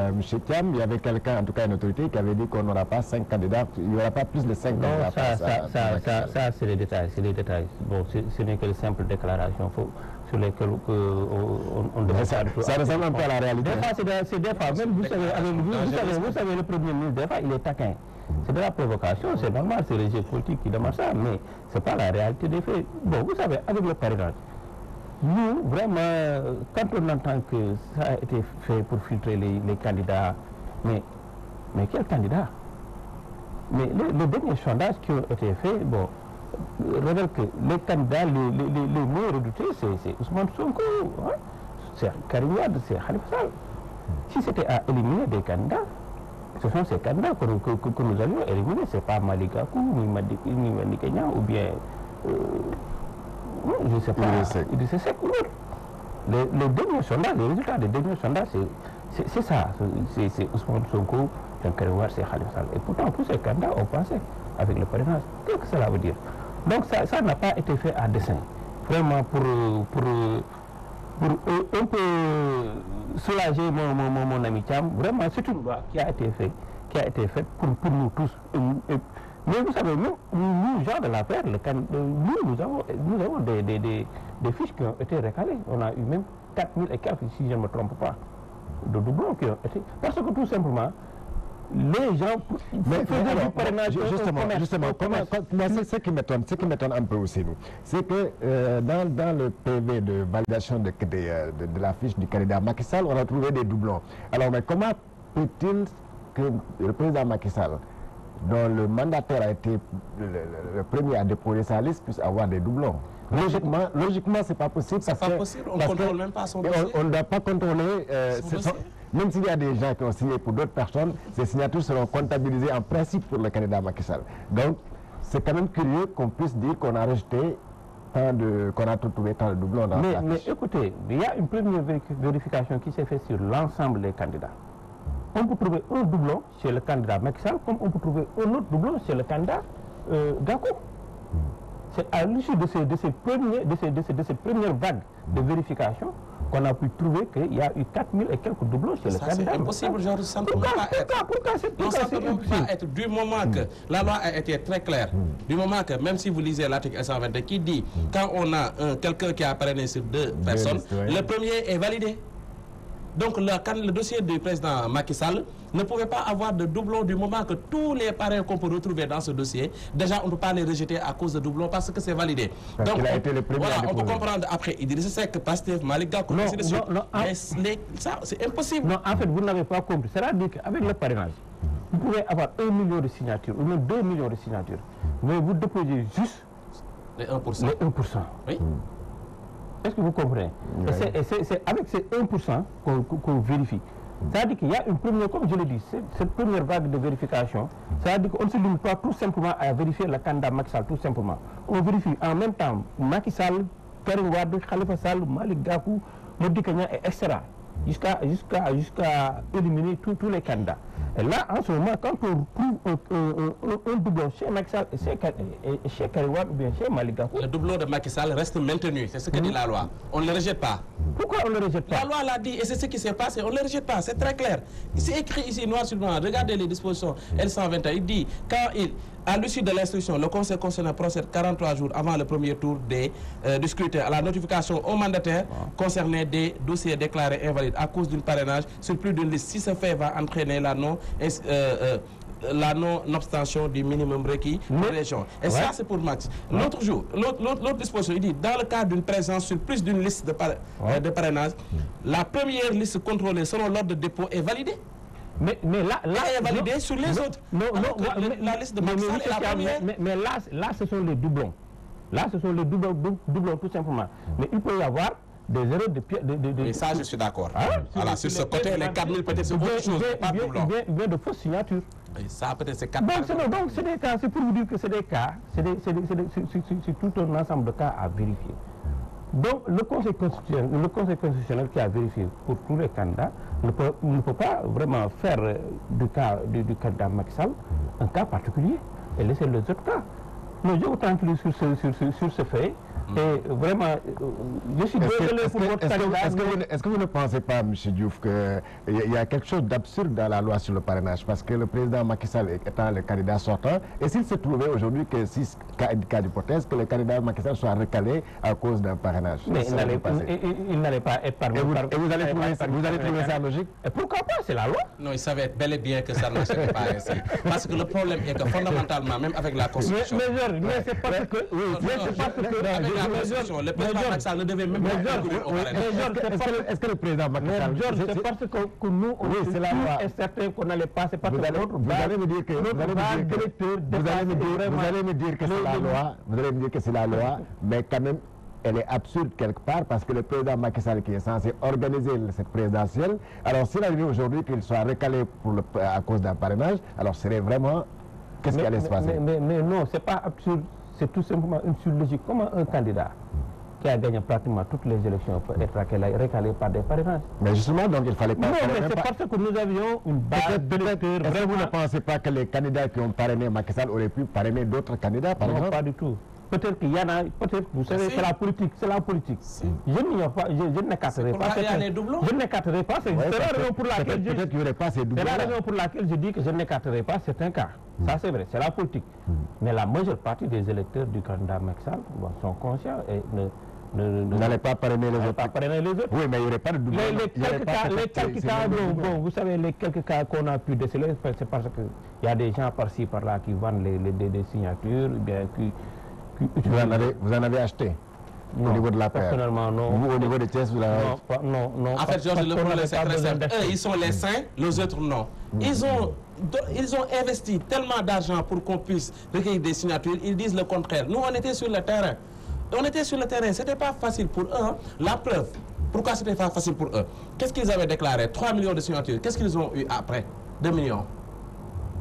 M. Thiam, il y avait quelqu'un, en tout cas une autorité, qui avait dit qu'on n'aura pas 5 candidats, il n'y aura pas plus de 5 candidats. Ça c'est les détails, Bon, ce n'est que de simples déclarations sur lesquelles on devrait... Ça ressemble un peu à la réalité. Des fois, même vous savez, le Premier ministre, des fois, il est taquin. C'est de la provocation, c'est normal, c'est les jeux politiques qui demandent ça, mais ce n'est pas la réalité des faits. Bon, vous savez, avec le parrainage, nous, vraiment, quand on entend que ça a été fait pour filtrer les candidats, mais quels candidats? Mais les derniers sondages qui ont été faits, bon, révèlent que les candidats les moins redoutés, c'est Ousmane Sonko, hein? C'est Karim Wade, c'est Khalifa Sall. Si c'était à éliminer des candidats, ce sont ces candidats que nous allions éliminer, ce n'est pas Malick Gakou, ni Madi Kenya, ou bien... je ne sais pas, Idrissa Seck ou autre. Les derniers sondages, les résultats des derniers sondages, c'est ça. C'est Ousmane Sonko, Karim Wade, c'est Khalifa Sall. Et pourtant, tous ces candidats ont passé avec le parrainage. Qu'est-ce que cela veut dire? Donc ça n'a pas été fait à dessein. Vraiment pour un peu soulager mon ami Thiam. Vraiment, c'est une loi qui a été faite, qui a été faite pour nous tous. Mais vous savez, nous, gens de l'affaire, nous avons des fiches qui ont été récalées. On a eu même 4000 et quelques, si je ne me trompe pas, de doublons qui ont été... Parce que tout simplement, les gens... Mais justement, ce qui m'étonne un peu aussi, c'est que dans le PV de validation de la fiche du candidat Macky Sall, on a trouvé des doublons. Alors, mais comment peut-il que le président Macky Sall, dont le mandataire a été le premier à déposer sa liste, puisse avoir des doublons? Logiquement, c'est pas possible. C'est pas possible, on ne contrôle même pas son dossier. On ne doit pas contrôler... Même s'il y a des gens qui ont signé pour d'autres personnes, ces signatures seront comptabilisées en principe pour le candidat Macky Sall. Donc, c'est quand même curieux qu'on puisse dire qu'on a rejeté qu'on a trouvé tant de doublons dans la fiche. Mais écoutez, il y a une première vérification qui s'est faite sur l'ensemble des candidats. On peut trouver un doublon chez le candidat Macky Sall, comme on peut trouver un autre doublon chez le candidat Gakou. C'est à l'issue de ces premières vagues de vérification qu'on a pu trouver qu'il y a eu 4000 et quelques doublons chez le candidat. C'est impossible, genre, ça ne peut pas être. Pourquoi ça ne peut pas être du moment que la loi a été très claire, du moment que, même si vous lisez l'article 122 qui dit, quand on a quelqu'un qui a parrainé sur 2 personnes, le premier est validé. Donc le dossier du président Macky Sall ne pouvait pas avoir de doublons du moment que tous les parrains qu'on peut retrouver dans ce dossier, déjà on ne peut pas les rejeter à cause de doublons parce que c'est validé. Donc on peut comprendre après Idrissa Seck, Pastef, Malick Gakou, ainsi de suite. Mais ça c'est impossible. Non, en fait vous n'avez pas compris. C'est-à-dire qu'avec le parrainage, vous pouvez avoir 1 million de signatures ou même 2 millions de signatures, mais vous déposez juste les 1%. Les 1%. Oui. Est-ce que vous comprenez? Oui. Et c'est avec ces 1% qu'on vérifie. C'est-à-dire qu'il y a une première, comme je l'ai dit, cette première vague de vérification, c'est-à-dire qu'on ne se limite pas tout simplement à vérifier le candidat Macky Sall, tout simplement. On vérifie en même temps Macky Sall, Karim Wade, Khalifa Sall, Malick Gakou, Modibo Kenya, etc. Jusqu'à éliminer tous les candidats. Et là, en ce moment, quand on trouve un doublon chez Macky Sall, chez Karim Wade ou bien chez Malick Gakou, le doublon de Macky Sall reste maintenu, c'est ce que dit la loi. On ne le rejette pas. Pourquoi on ne le rejette pas? La loi l'a dit et c'est ce qui s'est passé, on ne le rejette pas, c'est très clair. C'est écrit ici noir sur blanc, regardez les dispositions L121, il dit, à l'issue de l'instruction, le Conseil constitutionnel procède 43 jours avant le premier tour du scrutin à la notification aux mandataires concernés des dossiers déclarés invalides à cause d'un parrainage sur plus d'une liste. Si ce fait va entraîner la non-obstention du minimum requis de l'élection. Et ça, c'est pour Max. L'autre disposition, il dit, dans le cas d'une présence sur plus d'une liste de parrainage, la première liste contrôlée selon l'ordre de dépôt est validée. Mais là est validée sur les autres. La liste de Macky Sall est la première. Mais là, ce sont les doublons. Là, ce sont les doublons tout simplement. Mais il peut y avoir des erreurs de... Et ça, je suis d'accord. Voilà, sur ce côté, les 4000 peut-être c'est autre chose, pas de doublons. Bien de fausses signatures. Et ça, peut-être c'est 4000. Donc, c'est des cas, c'est pour vous dire que c'est des cas, c'est tout un ensemble de cas à vérifier. Donc, le Conseil constitutionnel qui a vérifié pour tous les candidats ne peut pas vraiment faire du candidat Macky Sall un cas particulier et laisser les autres cas. Mais je vous tranquille sur ce fait. Et vraiment, je suis désolé pour votre candidat. Est-ce que vous ne pensez pas, M. Diouf, qu'il y a quelque chose d'absurde dans la loi sur le parrainage? Parce que le président Macky Sall étant le candidat sortant, et s'il se trouvait aujourd'hui que, cas d'hypothèse, que le candidat Macky Sall soit recalé à cause d'un parrainage? Mais il n'allait pas être parmi. Et vous allez trouver ça logique? Et pourquoi pas? C'est la loi. Non, il savait bel et bien que ça ne marcherait pas ainsi. Parce que le problème est que fondamentalement, même avec la Constitution... Mais c'est parce que... Le président Macky Sall ne devait même pas recourir au parrainage. Est-ce que le président Macky Sall... C'est parce que nous, c'est la loi. Et certain qu'on n'allait pas... C'est parce que vous allez me dire que... Vous allez me dire que c'est la loi. Vous allez me dire que c'est la loi. Mais quand même, elle est absurde quelque part parce que le président Macky Sall qui est censé organiser cette présidentielle, alors s'il arrive aujourd'hui qu'il soit recalé à cause d'un parrainage, alors serait vraiment... Qu'est-ce qui allait se passer? Mais non, c'est pas absurde. C'est tout simplement une surlogique. Comment un candidat qui a gagné pratiquement toutes les élections peut être recalé par des parrainages? Mais justement, donc il fallait pas... Non, mais c'est parce que nous avions une base d'électeurs... Est-ce que vous ne pensez pas que les candidats qui ont parrainé Macky Sall auraient pu parrainer d'autres candidats, par exemple? Non, pas du tout. peut-être qu'il y en a, peut-être, vous savez, c'est la politique, c'est la politique. Je n'ignore pas, je n'écarterai pas. Je n'écarterai pas, c'est la raison pour laquelle peut-être qu'il n'y aurait pas ces doublons. C'est la raison pour laquelle je dis que je n'écarterai pas certains cas. Ça c'est vrai, c'est la politique. Mais la majeure partie des électeurs du candidat Macky Sall sont conscients et n'allez pas parrainer les autres. Oui, mais il n'y aurait pas de doublon. Les quelques cas, bon, vous savez, les quelques cas qu'on a pu déceler, c'est parce qu'il y a des gens par-ci, par-là qui vendent des signatures, bien qui vous en avez acheté non, au niveau de la paire. Personnellement, non. Vous, au niveau de Thiès, vous l'avez non. En fait, Georges, le problème, c'est très simple. Eux, ils sont les saints, les autres, non. Ils ont investi tellement d'argent pour qu'on puisse recueillir des signatures. Ils disent le contraire. Nous, on était sur le terrain. Ce n'était pas facile pour eux. Hein. La preuve. Pourquoi ce n'était pas facile pour eux? Qu'est-ce qu'ils avaient déclaré? 3 millions de signatures. Qu'est-ce qu'ils ont eu après? 2 millions.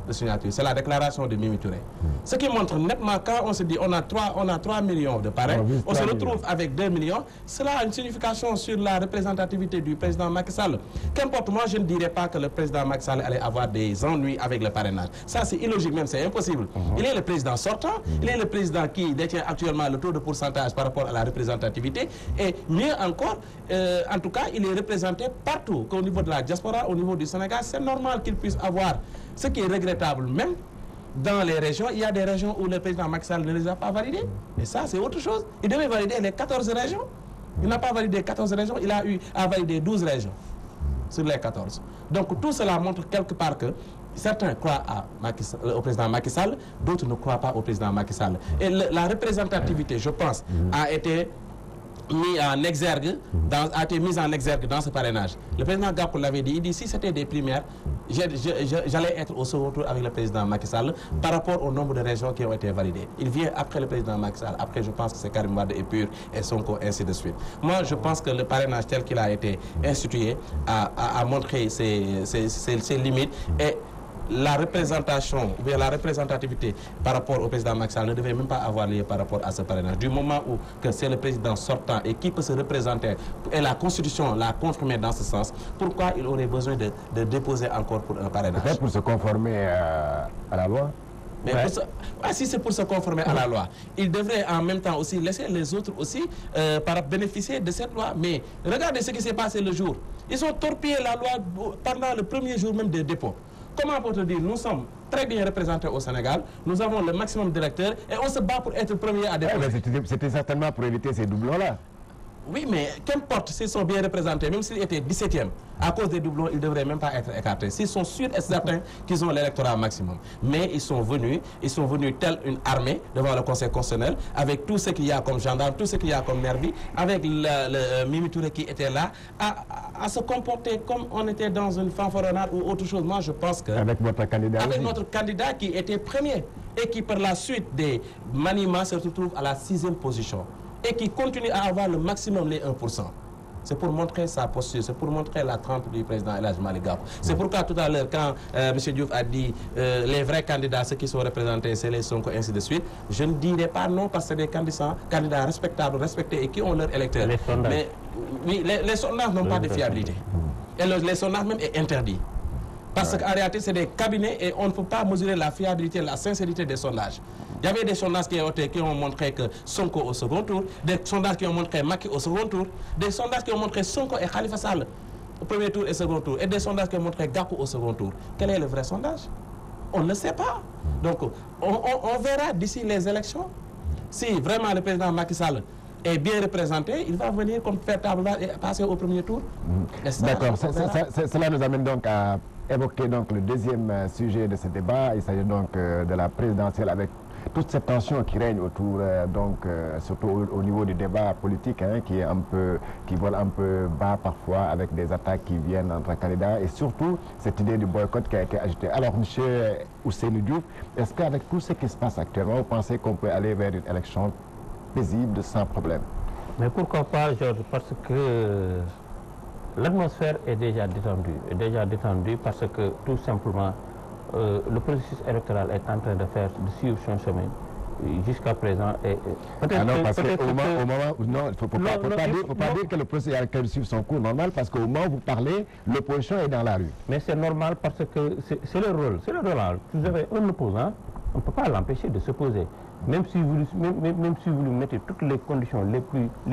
De signatures. C'est la déclaration de Mimi Touré. Ce qui montre nettement, quand on se dit on a 3 millions de parrains, on se retrouve avec 2 millions, cela a une signification sur la représentativité du président Macky Sall. Qu'importe, moi je ne dirais pas que le président Macky Sall allait avoir des ennuis avec le parrainage. Ça c'est illogique même, c'est impossible. Il est le président sortant, il est le président qui détient actuellement le taux de pourcentage par rapport à la représentativité et mieux encore, en tout cas, il est représenté partout, qu'au niveau de la diaspora, au niveau du Sénégal, c'est normal qu'il puisse avoir. Ce qui est regrettable, même dans les régions, il y a des régions où le président Macky Sall ne les a pas validées. Et ça, c'est autre chose. Il devait valider les 14 régions. Il n'a pas validé 14 régions, il a eu à valider 12 régions sur les 14. Donc tout cela montre quelque part que certains croient au président Macky Sall, d'autres ne croient pas au président Macky Sall. Et la représentativité, je pense, a été mise en exergue dans ce parrainage. Le président Gakou l'avait dit, il dit si c'était des primaires, j'allais être au second tour avec le président Macky Sall par rapport au nombre de régions qui ont été validées. Il vient après le président Macky Sall, après je pense que c'est Karim Wade et Pur et Sonko, ainsi de suite. Moi je pense que le parrainage tel qu'il a été institué a montré ses limites et la représentation, ou bien la représentativité par rapport au président Macky Sall ne devait même pas avoir lieu par rapport à ce parrainage. Du moment où c'est le président sortant et qui peut se représenter, et la Constitution l'a confirmé dans ce sens, pourquoi il aurait besoin de déposer encore pour un parrainage? Peut-être pour se conformer à la loi. Mais si c'est pour se conformer à la loi, il devrait en même temps aussi laisser les autres aussi bénéficier de cette loi. Mais regardez ce qui s'est passé le jour. Ils ont torpillé la loi pendant le premier jour même des dépôts. Comment pour te dire, nous sommes très bien représentés au Sénégal, nous avons le maximum d'électeurs et on se bat pour être premier à déposer. C'était certainement pour éviter ces doublons-là. Oui, mais qu'importe s'ils sont bien représentés, même s'ils étaient 17e, à cause des doublons, ils ne devraient même pas être écartés. S'ils sont sûrs et certains qu'ils ont l'électorat maximum. Mais ils sont venus telle une armée devant le Conseil constitutionnel, avec tout ce qu'il y a comme gendarme, tout ce qu'il y a comme nervi, avec le Mimi Touré qui était là, à se comporter comme on était dans une fanfaronnade ou autre chose. Moi, je pense que... Avec votre candidat avec notre candidat qui était premier et qui, par la suite des maniements, se retrouve à la 6e position. Et qui continue à avoir le maximum les 1%. C'est pour montrer sa posture, c'est pour montrer la trempe du président El Hadji Malick Gakou. C'est pourquoi tout à l'heure, quand M. Diouf a dit les vrais candidats, ceux qui sont représentés, c'est les Sonko, ainsi de suite, je ne dirais pas non parce que c'est des candidats respectables, respectés et qui ont leur électeur. Les sondages. Mais oui, les sondages n'ont pas de fiabilité. Et les sondages même est interdit. Parce qu'en réalité, c'est des cabinets et on ne peut pas mesurer la fiabilité, la sincérité des sondages. Il y avait des sondages qui ont montré que Sonko au second tour, des sondages qui ont montré Macky au second tour, des sondages qui ont montré Sonko et Khalifa Sall au premier tour et second tour, et des sondages qui ont montré Gakou au second tour. Quel est le vrai sondage? On ne sait pas. Donc, on verra d'ici les élections si vraiment le président Macky Sall est bien représenté, il va venir comme faire table et passer au premier tour. D'accord. Cela nous amène donc à évoquer donc le deuxième sujet de ce débat. Il s'agit donc de la présidentielle avec toute cette tension qui règne autour, surtout au niveau du débat politique, qui vole un peu bas parfois avec des attaques qui viennent entre candidats et surtout cette idée du boycott qui a été ajoutée. Alors, M. Ousseynou Diouf, est-ce qu'avec tout ce qui se passe actuellement, vous pensez qu'on peut aller vers une élection paisible, sans problème? Mais pourquoi pas, Georges? Parce que l'atmosphère est déjà détendue parce que tout simplement le processus électoral est en train de suivre son chemin jusqu'à présent. Parce qu'au moment où non, il ne faut pas dire que le processus électoral suive son cours normal, parce qu'au moment où vous parlez, l'opposition est dans la rue. Mais c'est normal parce que c'est le rôle. C'est le rôle. Vous avez un opposant, on ne peut pas l'empêcher de s'opposer. même si vous lui mettez toutes les conditions les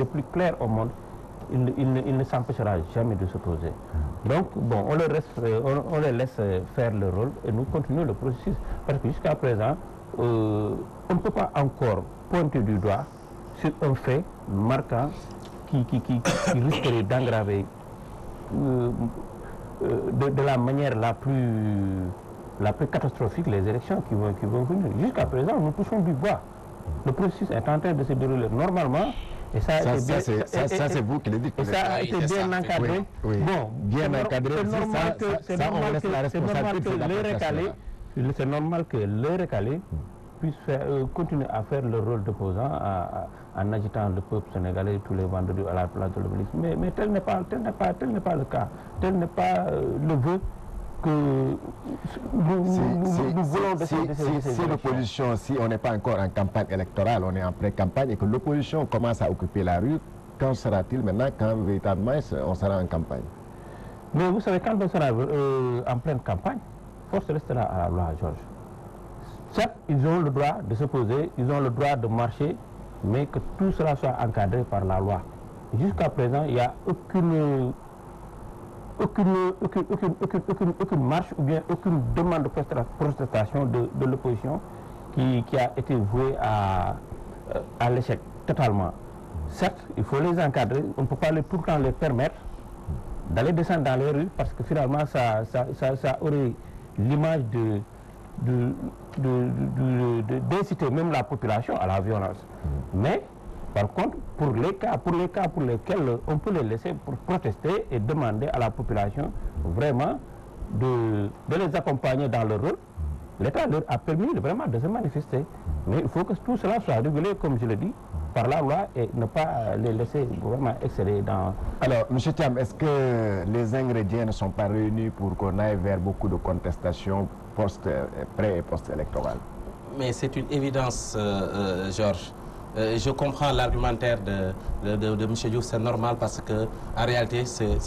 plus claires au monde, il ne s'empêchera jamais de s'opposer. Donc, bon, on les laisse faire leur rôle et nous continuons le processus. Parce que jusqu'à présent, on ne peut pas encore pointer du doigt sur un fait marquant qui risquerait d'aggraver de la manière la plus catastrophique les élections qui vont venir. Jusqu'à présent, nous touchons du bois. Le processus est en train de se dérouler normalement. Et ça c'est vous qui le dites. Et ça a été bien encadré. Oui. Bon, bien encadré. C'est normal que les recalés puissent continuer à faire le rôle d'opposant en agitant le peuple sénégalais tous les vendredis à la place de l'Obélisque. Mais tel n'est pas le cas. Tel n'est pas le vœu que nous voulons de ces si l'opposition, si on n'est pas encore en campagne électorale, on est en pré-campagne et que l'opposition commence à occuper la rue, quand sera-t-il maintenant quand véritablement on sera en campagne? Mais vous savez, quand on sera en pleine campagne, force restera à la loi, Georges. Certes, ils ont le droit de s'opposer, ils ont le droit de marcher, mais que tout cela soit encadré par la loi. Jusqu'à présent, il n'y a aucune marche ou bien aucune demande de protestation de l'opposition qui a été vouée à l'échec totalement. Certes, il faut les encadrer, on ne peut pas tout le temps les permettre d'aller descendre dans les rues parce que finalement ça aurait l'image d'inciter même la population à la violence. Mais par contre, pour les cas pour lesquels on peut les laisser pour protester et demander à la population vraiment de les accompagner dans leur rôle, l'État leur a permis vraiment de se manifester. Mais il faut que tout cela soit régulé, comme je l'ai dit, par la loi et ne pas les laisser vraiment excéder dans... Alors, M. Thiam, est-ce que les ingrédients ne sont pas réunis pour qu'on aille vers beaucoup de contestations pré- et post-électorales? Mais c'est une évidence, Georges. Je comprends l'argumentaire de M. Diouf, c'est normal parce que en réalité, c'est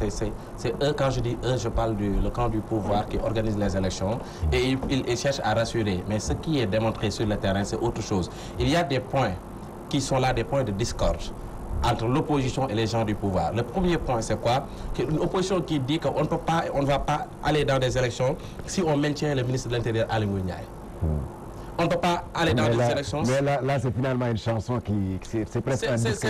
eux, quand je dis eux, je parle le camp du pouvoir qui organise les élections et ils cherchent à rassurer. Mais ce qui est démontré sur le terrain, c'est autre chose. Il y a des points qui sont là, des points de discorde entre l'opposition et les gens du pouvoir. Le premier point, c'est quoi? Une opposition qui dit qu'on ne peut pas, on ne va pas aller dans des élections si on maintient le ministre de l'Intérieur, Aly Ngouille Ndiaye. On ne peut pas aller dans des élections. Mais là c'est finalement une chanson c'est presque un disque.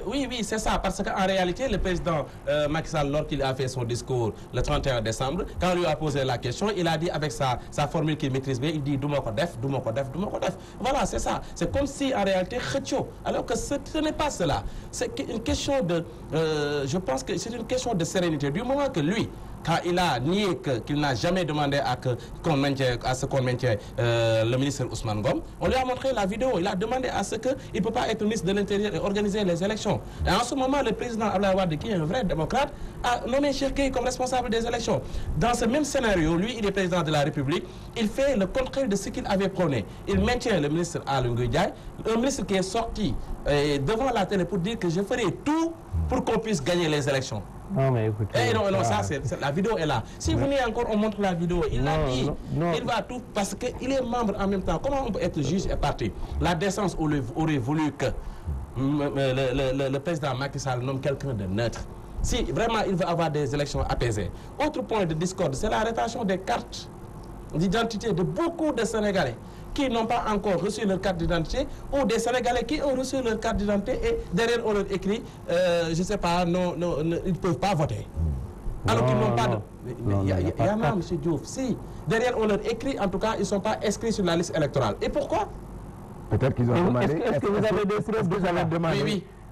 Oui, c'est ça. Parce qu'en réalité, le président Macky Sall, lorsqu'il a fait son discours le 31 décembre, quand on lui a posé la question, il a dit avec sa formule qu'il maîtrise bien, il dit « Doumoko def, Doumoko def, Doumoko def ». Voilà, c'est ça. C'est comme si en réalité, alors que ce n'est pas cela. C'est une question de... je pense que c'est une question de sérénité. Du moment que lui, quand il a nié qu'il n'a jamais demandé à ce qu'on maintienne le ministre Ousmane Ngom, on lui a montré la vidéo. Il a demandé à ce qu'il ne peut pas être ministre de l'Intérieur et organiser les élections. Et en ce moment, le président Abdoulaye Wade, qui est un vrai démocrate, a nommé Cheikh Gueye comme responsable des élections. Dans ce même scénario, lui, il est président de la République. Il fait le contraire de ce qu'il avait prôné. Il maintient le ministre Aly Ngouille Ndiaye, un ministre qui est sorti devant la télé pour dire que je ferai tout pour qu'on puisse gagner les élections. Non, mais écoutez... non, ça, la vidéo est là. Si vous venez encore, on montre la vidéo. Il l'a dit. Il va tout... Parce qu'il est membre en même temps. Comment on peut être juge et parti? La décence aurait voulu que le président Macky Sall nomme quelqu'un de neutre. Si vraiment il veut avoir des élections apaisées. Autre point de discorde, c'est la rétention des cartes d'identité de beaucoup de Sénégalais qui n'ont pas encore reçu leur carte d'identité ou des Sénégalais qui ont reçu leur carte d'identité et derrière on leur écrit, je ne sais pas, non, ils ne peuvent pas voter. Alors qu'ils n'ont pas de... Il y a marre, M. Diouf. Si, derrière on leur écrit, en tout cas, ils ne sont pas inscrits sur la liste électorale. Et pourquoi? Peut-être qu'ils ont demandé... Est-ce que vous avez des preuves de ça?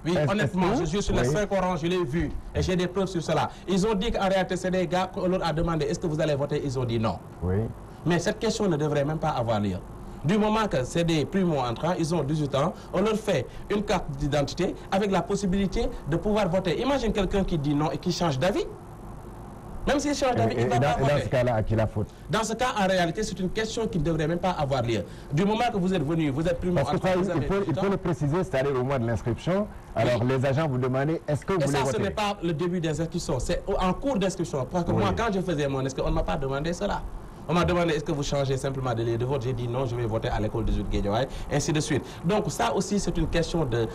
Oui, honnêtement, je suis sur les 5 oranges, je l'ai vu. Et j'ai des preuves sur cela. Ils ont dit qu'en réalité, c'est des gars qu'on leur a demandé, est-ce que vous allez voter? Ils ont dit non. Oui. Mais cette question ne devrait même pas avoir lieu. Du moment que c'est des primo-entrants, ils ont 18 ans, on leur fait une carte d'identité avec la possibilité de pouvoir voter. Imagine quelqu'un qui dit non et qui change d'avis. Même s'il change d'avis, il va pas voter. Dans ce cas-là, à qui la faute? Dans ce cas, en réalité, c'est une question qui ne devrait même pas avoir lieu. Du moment que vous êtes venu, vous êtes primo-entrant... Parce qu'il faut le préciser, c'est-à-dire au mois de l'inscription. Alors, les agents vous demandaient, est-ce que vous voulez voter? Et ça, ce n'est pas le début des inscriptions, c'est en cours d'inscription. Parce que moi, quand je faisais mon inscription, on ne m'a pas demandé cela. On m'a demandé est-ce que vous changez simplement de lieu de vote. J'ai dit non, je vais voter à l'école 18 Guédiawaye, ainsi de suite. Donc ça aussi, c'est une question de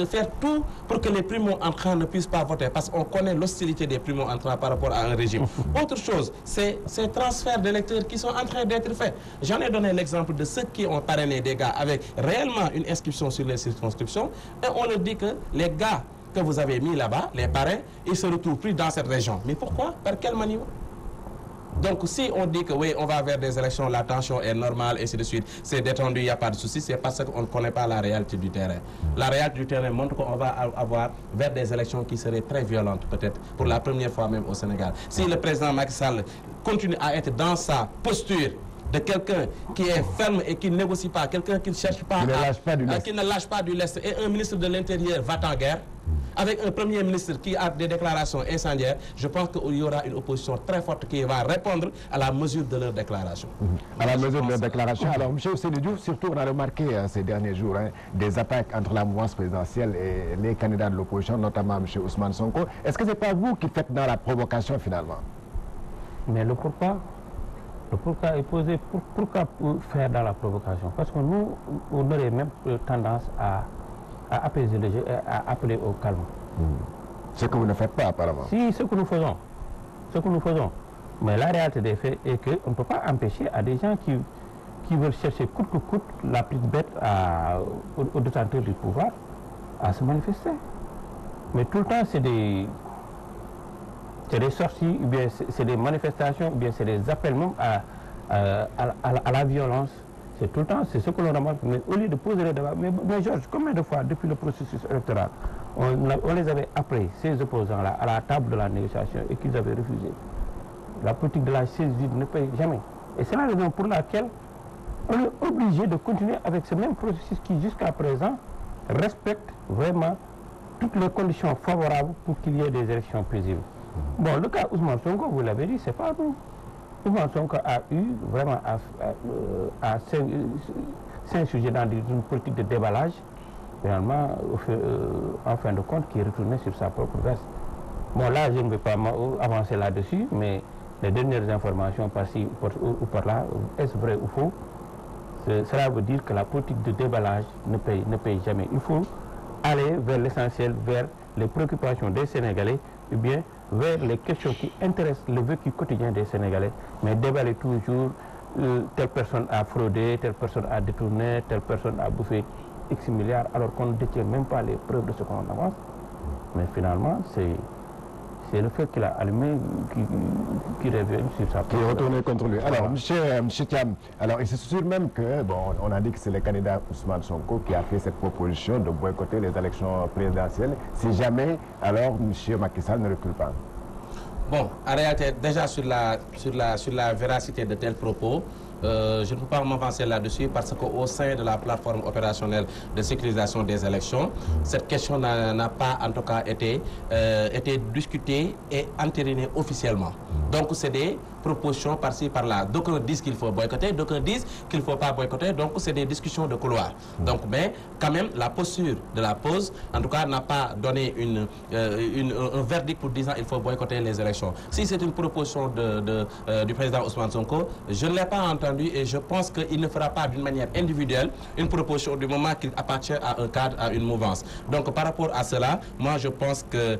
faire tout pour que les primo-entrants ne puissent pas voter, parce qu'on connaît l'hostilité des primo-entrants par rapport à un régime. Autre chose, c'est ces transferts d'électeurs qui sont en train d'être faits. J'en ai donné l'exemple de ceux qui ont parrainé des gars avec réellement une inscription sur les circonscriptions, et on leur dit que les gars que vous avez mis là-bas, les parrains, ils se retrouvent plus dans cette région. Mais pourquoi? Par quelle manière? Donc si on dit que oui, on va vers des élections, la tension est normale, et ainsi de suite, c'est détendu, il n'y a pas de souci, c'est parce qu'on ne connaît pas la réalité du terrain. La réalité du terrain montre qu'on va avoir vers des élections qui seraient très violentes, peut-être, pour la première fois même au Sénégal. Si le président Macky Sall continue à être dans sa posture de quelqu'un qui est ferme et qui ne négocie pas, quelqu'un qui ne cherche pas, qui ne lâche pas du lest, et un ministre de l'Intérieur va en guerre, avec un premier ministre qui a des déclarations incendiaires, je pense qu'il y aura une opposition très forte qui va répondre à la mesure de leurs déclarations. À la mesure de leurs déclarations. Alors, M. Ousseynou Diouf, surtout on a remarqué ces derniers jours des attaques entre la mouvance présidentielle et les candidats de l'opposition, notamment M. Ousmane Sonko. Est-ce que ce n'est pas vous qui faites dans la provocation finalement? Mais le pourquoi est posé. Pourquoi faire dans la provocation? Parce que nous, on aurait même tendance à apaiser le jeu, à appeler au calme. Ce que vous ne faites pas apparemment. Si, ce que nous faisons. Mais la réalité des faits est qu'on ne peut pas empêcher à des gens qui veulent chercher coûte que coûte la petite bête aux détenteurs du pouvoir à se manifester. Mais tout le temps, c'est des sorties, ou bien c'est des manifestations, ou bien c'est des appels même à la violence. C'est tout le temps, c'est ce que l'on remarque. Mais au lieu de poser le débat, mais Georges, combien de fois depuis le processus électoral, on les avait appelés, ces opposants-là, à la table de la négociation et qu'ils avaient refusé. La politique de la chaise vide ne paye jamais. Et c'est la raison pour laquelle on est obligé de continuer avec ce même processus qui, jusqu'à présent, respecte vraiment toutes les conditions favorables pour qu'il y ait des élections paisibles. Bon, le cas Ousmane Sonko, vous l'avez dit, c'est pas nous. Ousmane Sonko a eu vraiment à s'insurger dans une politique de déballage, finalement, en fin de compte, qui est retourné sur sa propre veste. Bon, là, je ne vais pas avancer là-dessus, mais les dernières informations par-ci ou par-là, est-ce vrai ou faux? Cela veut dire que la politique de déballage ne paye jamais. Il faut aller vers l'essentiel, vers les préoccupations des Sénégalais, ou bien vers les questions qui intéressent le vécu quotidien des Sénégalais, mais déballer toujours telle personne a fraudé, telle personne a détourné, telle personne a bouffé X milliards, alors qu'on ne détient même pas les preuves de ce qu'on avance. Mais finalement, c'est le fait qu'il a allumé qui revient sur sa qui est retourné contre lui. Alors, M. Thiam, alors, il se sûr même que, bon, on a dit que c'est le candidat Ousmane Sonko qui a fait cette proposition de boycotter les élections présidentielles. Si jamais, alors, M. Macky Sall ne recule pas. Bon, en réalité, déjà sur la véracité de tels propos, je ne peux pas m'avancer là-dessus parce qu'au sein de la plateforme opérationnelle de sécurisation des élections, cette question n'a pas en tout cas été discutée et entérinée officiellement. Donc c'est des propositions par-ci par-là. D'aucuns disent qu'il faut boycotter, d'aucuns disent qu'il ne faut pas boycotter, donc c'est des discussions de couloir. Donc, mais quand même, la posture de la pause, en tout cas, n'a pas donné un verdict pour disant qu'il faut boycotter les élections. Si c'est une proposition du président Ousmane Sonko, je ne l'ai pas entendu et je pense qu'il ne fera pas d'une manière individuelle une proposition du moment qu'il appartient à un cadre, à une mouvance. Donc par rapport à cela, moi je pense que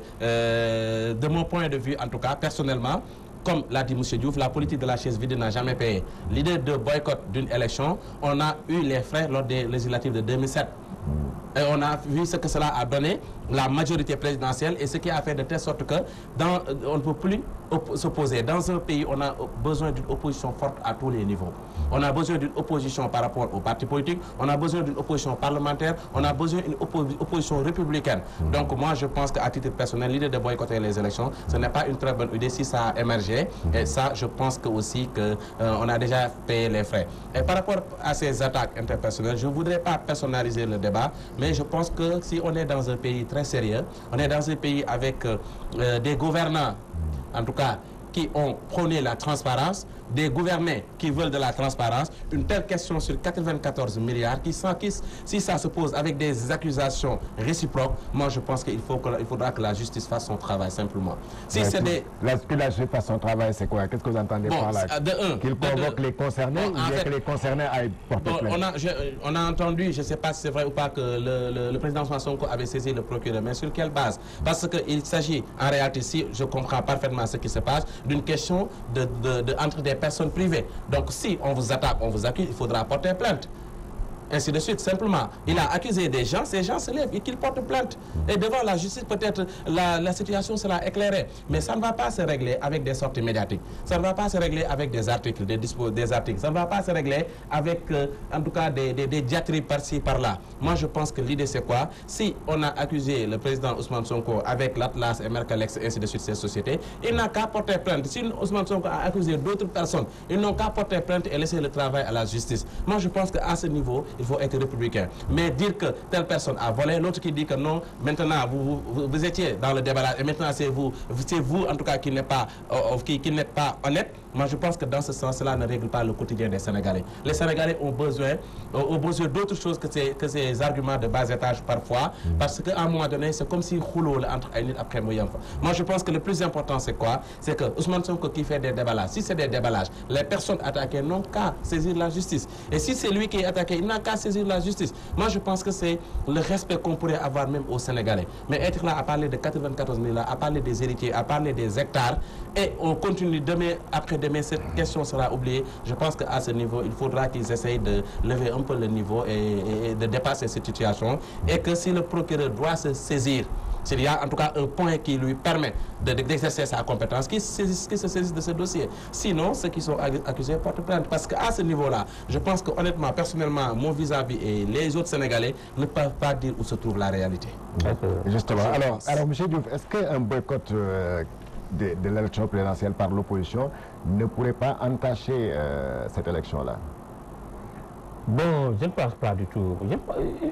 de mon point de vue, en tout cas personnellement, comme l'a dit M. Diouf, la politique de la chaise vide n'a jamais payé. L'idée de boycott d'une élection, on a eu les frais lors des législatives de 2007. Et on a vu ce que cela a donné, la majorité présidentielle, et ce qui a fait de telle sorte que on ne peut plus s'opposer. Dans un pays, on a besoin d'une opposition forte à tous les niveaux. On a besoin d'une opposition par rapport aux partis politiques, on a besoin d'une opposition parlementaire, on a besoin d'une opposition républicaine. Donc moi, je pense qu'à titre personnel, l'idée de boycotter les élections, ce n'est pas une très bonne idée si ça a émergé. Et ça, je pense que aussi qu'on a déjà payé les frais. Et par rapport à ces attaques interpersonnelles, je ne voudrais pas personnaliser le débat, mais je pense que si on est dans un pays très sérieux, on est dans un pays avec des gouvernants, en tout cas, qui ont prôné la transparence, des gouvernés qui veulent de la transparence, une telle question sur 94 milliards, si ça se pose avec des accusations réciproques, moi je pense qu'il faudra que la justice fasse son travail simplement. Si c'est des... Que la justice fasse son travail, c'est quoi? Qu'est-ce que vous entendez par là? Qu'il convoque les concernés ou bien que les concernés aillent porter plainte? On a entendu, je ne sais pas si c'est vrai ou pas, que le président Sonko avait saisi le procureur, mais sur quelle base? Parce qu'il s'agit, en réalité, si je comprends parfaitement ce qui se passe, d'une question entre des personnes privées. Donc si on vous attaque, on vous accuse, il faudra porter plainte. Ainsi de suite, simplement. Il a accusé des gens, ces gens se lèvent et qu'ils portent plainte. Et devant la justice, peut-être, la situation sera éclairée. Mais ça ne va pas se régler avec des sorties médiatiques. Ça ne va pas se régler avec des articles, des articles. Ça ne va pas se régler avec, en tout cas, des diatribes par-ci, par-là. Moi, je pense que l'idée, c'est quoi? Si on a accusé le président Ousmane Sonko avec l'Atlas et Mercalex, ainsi de suite, ces sociétés, il n'a qu'à porter plainte. Si Ousmane Sonko a accusé d'autres personnes, ils n'ont qu'à porter plainte et laisser le travail à la justice. Moi, je pense qu'à ce niveau, il faut être républicain. Mais dire que telle personne a volé, l'autre qui dit que non, maintenant vous étiez dans le déballage et maintenant c'est vous en tout cas qui n'êtes pas honnête. Moi je pense que dans ce sens, cela ne règle pas le quotidien des Sénégalais. Les Sénégalais ont besoin d'autre chose que ces arguments de bas étage parfois, parce qu'à un moment donné, c'est comme si rouleau entre un après moyen. Moi je pense que le plus important c'est quoi? C'est que Ousmane Sonko qui fait des déballages, si c'est des déballages, les personnes attaquées n'ont qu'à saisir la justice. Et si c'est lui qui est attaqué, il n'a qu'à saisir la justice. Moi je pense que c'est le respect qu'on pourrait avoir même aux Sénégalais. Mais être là à parler de 94 000, à parler des héritiers, à parler des hectares, et on continue demain, après-demain, cette question sera oubliée. Je pense qu'à ce niveau, il faudra qu'ils essayent de lever un peu le niveau et de dépasser cette situation. Et que si le procureur doit se saisir, s'il y a en tout cas un point qui lui permet d'exercer sa compétence, qu'il se saisisse de ce dossier. Sinon, ceux qui sont accusés portent plainte. Parce qu'à ce niveau-là, je pense que honnêtement, personnellement, mon vis-à-vis et les autres Sénégalais ne peuvent pas dire où se trouve la réalité. Justement. Alors M. Diouf, est-ce qu'un boycott de l'élection présidentielle par l'opposition ne pourrait pas entacher cette élection-là? Bon, je ne pense pas du tout.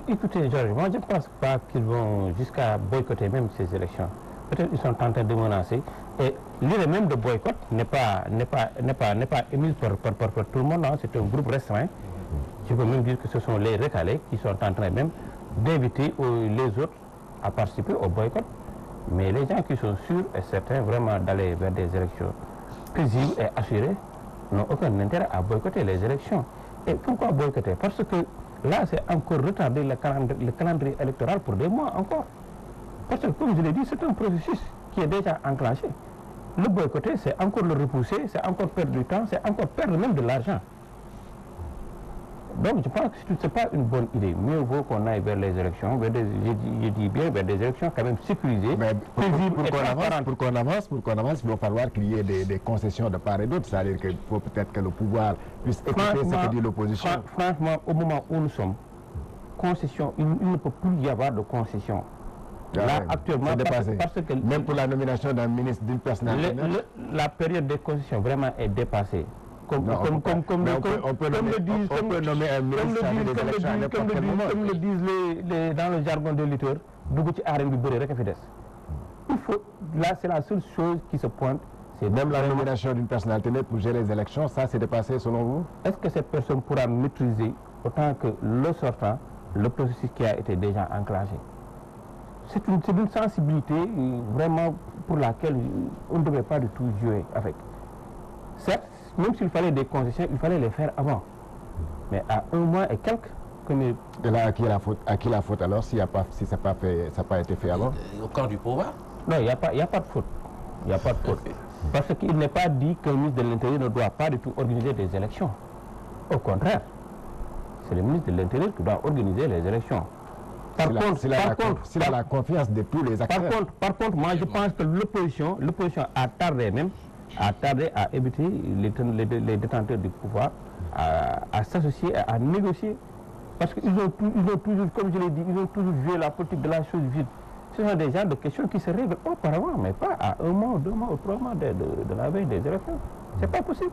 Écoutez, Georges, moi je ne pense pas qu'ils vont jusqu'à boycotter même ces élections. Peut-être qu'ils sont en train de menacer. Et l'idée même de boycott n'est pas émise par tout le monde. Hein. C'est un groupe restreint. Je peux même dire que ce sont les recalés qui sont en train même d'inviter les autres à participer au boycott. Mais les gens qui sont sûrs et certains vraiment d'aller vers des élections paisibles et assurées n'ont aucun intérêt à boycotter les élections. Et pourquoi boycotter? Parce que là, c'est encore retarder le calendrier électoral pour des mois encore. Parce que, comme je l'ai dit, c'est un processus qui est déjà enclenché. Le boycotter, c'est encore le repousser, c'est encore perdre du temps, c'est encore perdre même de l'argent. Donc, je pense que ce n'est pas une bonne idée. Mieux vaut qu'on aille vers les élections, je dis bien vers des élections quand même sécurisées. Mais pour qu'on avance, il va falloir qu'il y ait des concessions de part et d'autre. C'est-à-dire qu'il faut peut-être que le pouvoir puisse écouter ce que dit l'opposition. Franchement, au moment où nous sommes, concession, il ne peut plus y avoir de concession. Là, actuellement, parce que même pour la nomination d'un ministre, d'une personnalité, la période de concession vraiment est dépassée. Comme le disent dans le jargon de lutteur, là c'est la seule chose qui se pointe. C'est même la nomination d'une personnalité pour gérer les élections, ça c'est dépassé selon vous? Est-ce que cette personne pourra maîtriser autant que le sortant le processus qui a été déjà enclenché? C'est une sensibilité vraiment pour laquelle on ne devait pas du tout jouer avec. Certes, même s'il fallait des concessions, il fallait les faire avant. Mais à un mois et quelques... Et là, à qui la faute alors si ça n'a pas été fait avant? Au camp du pouvoir? Non, il n'y a pas de faute. Il n'y a pas de faute. Parce qu'il n'est pas dit qu'un ministre de l'Intérieur ne doit pas du tout organiser des élections. Au contraire, c'est le ministre de l'Intérieur qui doit organiser les élections. S'il a la confiance de tous les acteurs. Par contre, moi je pense que l'opposition a tardé à éviter les détenteurs du pouvoir à s'associer, à négocier. Parce qu'ils ont toujours, comme je l'ai dit, ils ont toujours joué la politique de la chose vide. Ce sont des genres de questions qui se règlent auparavant, mais pas à 1 mois, 2 mois ou 3 mois de la veille des élections. C'est pas possible.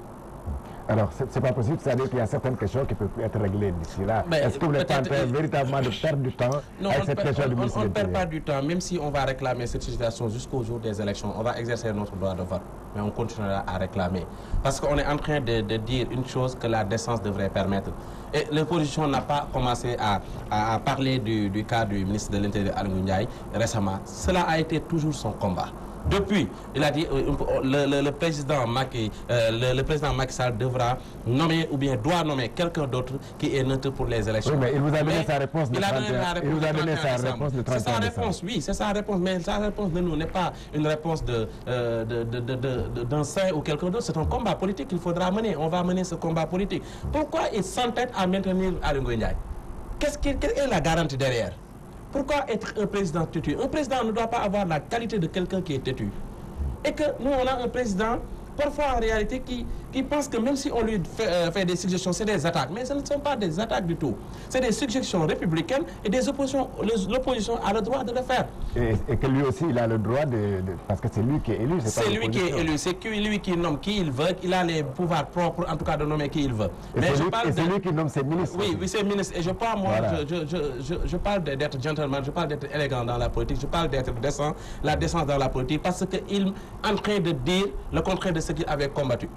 Alors, c'est pas possible, c'est-à-dire qu'il y a certaines questions qui peuvent être réglées d'ici là. Est-ce que vous n'êtes pas en train véritablement de perdre du temps avec cette question du ministre de l'Intérieur? On ne perd pas du temps, même si on va réclamer cette situation jusqu'au jour des élections. On va exercer notre droit de vote, mais on continuera à réclamer. Parce qu'on est en train de dire une chose que la décence devrait permettre. Et l'opposition n'a pas commencé à parler du cas du ministre de l'Intérieur, Aly Ngouille Ndiaye, récemment. Cela a été toujours son combat. Depuis, il a dit le président Macky Sall devra nommer ou bien doit nommer quelqu'un d'autre qui est neutre pour les élections. Oui, mais il vous a donné sa réponse le 31 Il vous a donné sa réponse le 31 C'est sa décembre. réponse, oui, c'est sa réponse. Mais sa réponse de nous n'est pas une réponse d'un saint ou quelqu'un d'autre. C'est un combat politique qu'il faudra mener. On va mener ce combat politique. Pourquoi il s'entête à maintenir Aly Ngouille Ndiaye? Quelle est la garantie derrière? Pourquoi être un président têtu? Un président ne doit pas avoir la qualité de quelqu'un qui est têtu. Et que nous, on a un président, parfois en réalité, qui pense que même si on lui fait des suggestions, c'est des attaques. Mais ce ne sont pas des attaques du tout. C'est des suggestions républicaines et des oppositions. L'opposition a le droit de le faire. Et que lui aussi, il a le droit parce que c'est lui qui est élu. C'est lui qui est élu. C'est lui qui nomme qui il veut. Il a les pouvoirs propres, en tout cas, de nommer qui il veut. Mais c'est lui qui nomme ses ministres. Oui, c'est ministre. Et je parle, moi, voilà. je parle d'être gentleman, je parle d'être élégant dans la politique, je parle d'être décent, la décence dans la politique, parce qu'il est en train de dire le contraire de ce qu'il avait combattu.